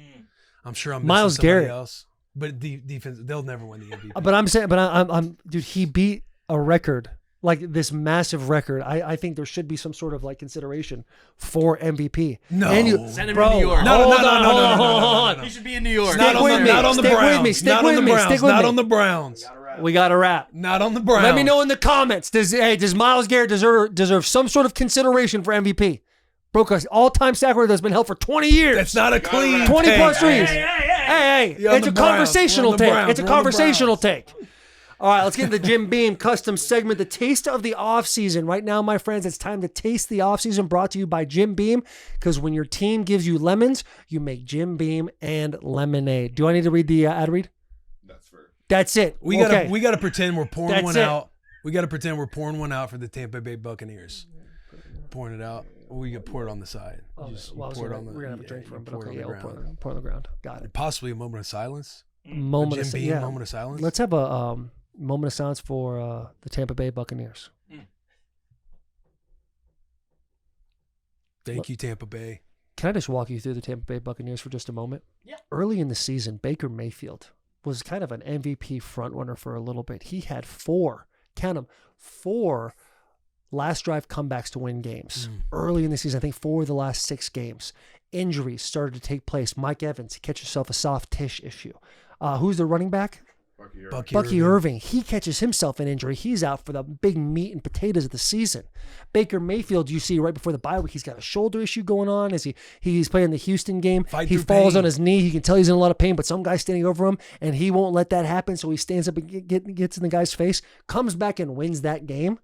I'm sure I'm missing Myles somebody Garrett else. But defense, they'll never win the MVP. But I'm saying, I'm dude, he beat a record, like this massive record. I think there should be some sort of like consideration for MVP. No. Send him to New York. No. He should be in New York. Not on the Browns. We got a wrap. Not on the Browns. Let me know in the comments. Does Myles Garrett deserve some sort of consideration for MVP? Broke us all-time sack record that's been held for 20 years. That's not a clean 20 take. plus threes. Hey. It's a conversational take. It's a conversational take. All right, let's get into the Jim Beam custom segment, the taste of the offseason. Right now, my friends, it's time to taste the offseason, brought to you by Jim Beam, because when your team gives you lemons, you make Jim Beam and lemonade. Do I need to read the ad read? That's it. We gotta pretend we're pouring one out. We gotta pretend we're pouring one out for the Tampa Bay Buccaneers. Pouring it out. We can pour it on the side. We're gonna have a drink for him, but okay, we'll pour it on the ground. Got it. Possibly a moment of silence. Moment of silence. Let's have a moment of silence for the Tampa Bay Buccaneers. Thank you, Tampa Bay. Can I just walk you through the Tampa Bay Buccaneers for just a moment? Yeah. Early in the season, Baker Mayfield was kind of an MVP frontrunner for a little bit. He had four last drive comebacks to win games. Early in the season, I think 4 of the last 6 games. Injuries started to take place. Mike Evans, he catches himself a soft tish issue. Who's the running back? Bucky Irving. He catches himself an injury. He's out for the big meat and potatoes of the season. Baker Mayfield, you see right before the bye week, he's got a shoulder issue going on. He's playing the Houston game. He falls on his knee. He can tell he's in a lot of pain, but some guy's standing over him, and he won't let that happen, so he stands up and gets in the guy's face, comes back and wins that game.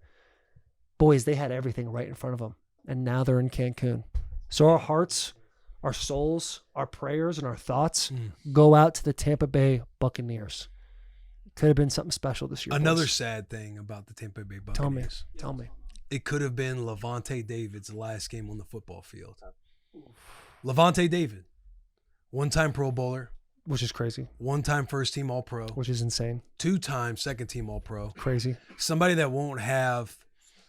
Boys, they had everything right in front of them, and now they're in Cancun. So our hearts, our souls, our prayers, and our thoughts go out to the Tampa Bay Buccaneers. Could have been something special this year. Another sad thing about the Tampa Bay Buccaneers. Tell me. It could have been Levante David's last game on the football field. Levante David, one-time Pro Bowler. Which is crazy. One-time first-team All-Pro. Which is insane. 2-time second-team All-Pro. Crazy. Somebody that won't have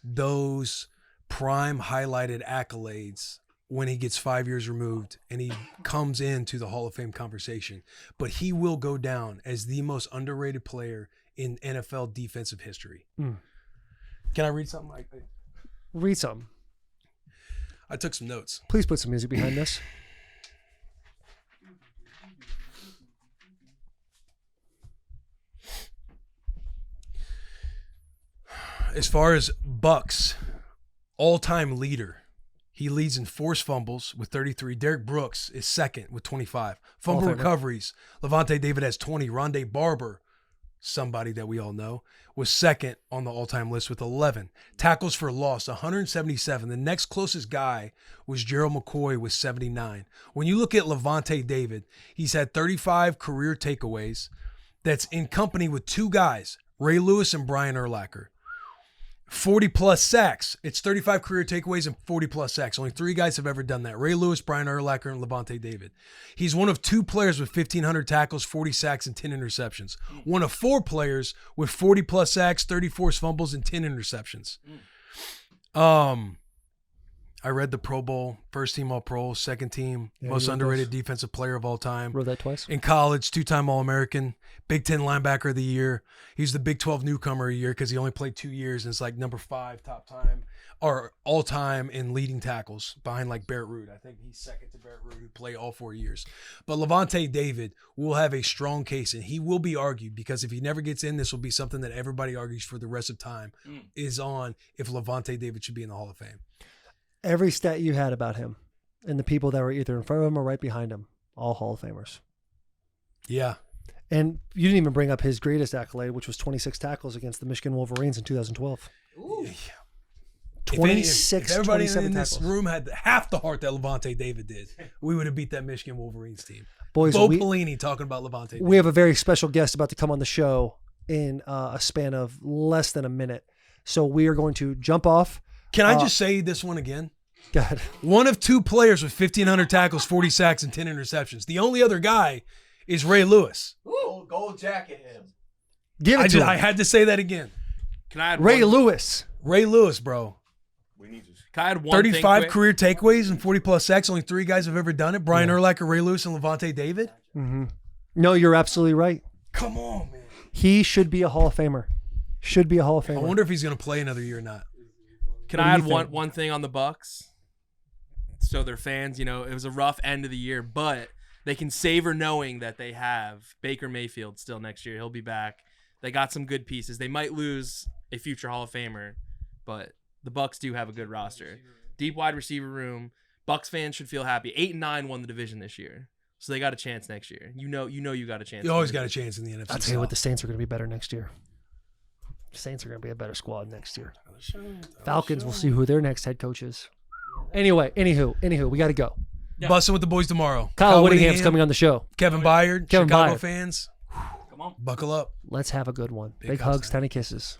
those prime highlighted accolades when he gets 5 years removed and he comes into the Hall of Fame conversation. But he will go down as the most underrated player in NFL defensive history. Can I read something? Read something. I took some notes. Please put some music behind this. As far as Bucks, all-time leader, he leads in forced fumbles with 33. Derek Brooks is second with 25. Fumble recoveries, Levante David has 20. Rondé Barber, somebody that we all know, was second on the all-time list with 11. Tackles for loss, 177. The next closest guy was Gerald McCoy with 79. When you look at Levante David, he's had 35 career takeaways. That's in company with two guys, Ray Lewis and Brian Urlacher. 40-plus sacks. It's 35 career takeaways and 40-plus sacks. Only three guys have ever done that. Ray Lewis, Brian Urlacher, and Levante David. He's one of two players with 1,500 tackles, 40 sacks, and 10 interceptions. One of four players with 40-plus sacks, 30 forced fumbles, and 10 interceptions. I read the Pro Bowl, first team All-Pro, second team, most underrated defensive player of all time. Wrote that twice. In college, two-time All-American, Big Ten linebacker of the year. He's the Big 12 newcomer of the year because he only played 2 years, and it's like number 5 top time or all-time in leading tackles behind like Barrett Root. I think he's second to Barrett Root, who played all 4 years. But Levante David will have a strong case, and he will be argued because if he never gets in, this will be something that everybody argues for the rest of time is on if Levante David should be in the Hall of Fame. Every stat you had about him and the people that were either in front of him or right behind him, all Hall of Famers. Yeah. And you didn't even bring up his greatest accolade, which was 26 tackles against the Michigan Wolverines in 2012. Ooh. 26, if everybody 27 in this tackles. room had half the heart that Levante David did, we would have beat that Michigan Wolverines team. Boys, Bo Pelini talking about Levante David. We have a very special guest about to come on the show in a span of less than a minute. So we are going to jump off. Can I just say this one again? God. One of two players with 1,500 tackles, 40 sacks, and 10 interceptions. The only other guy is Ray Lewis. Gold jacket him. Give it to him. I had to say that again. Can I add Ray Lewis. Ray Lewis, bro. Can I add one 35 thing career takeaways and 40-plus sacks. Only 3 guys have ever done it. Brian Urlacher, Ray Lewis, and Levante David. Mm-hmm. No, you're absolutely right. Come on, man. He should be a Hall of Famer. Should be a Hall of Famer. I wonder if he's going to play another year or not. Can I add one thing on the Bucks? So their fans, it was a rough end of the year, but they can savor knowing that they have Baker Mayfield still next year. He'll be back. They got some good pieces. They might lose a future Hall of Famer, but the Bucks do have a good roster. Deep wide receiver room. Bucks fans should feel happy. 8-9 won the division this year, so they got a chance next year. You got a chance. You always got a chance in the NFC. I'll tell you what, the Saints are going to be better next year. The Saints are going to be a better squad next year. Falcons, we'll see who their next head coach is. Anyway, anywho, we got to go. Yeah. Bussin' with the boys tomorrow. Kyle Whittingham's coming on the show. Kevin Byard, Chicago Byard. fans. Come on. Buckle up. Let's have a good one. Big Big hugs, tiny kisses.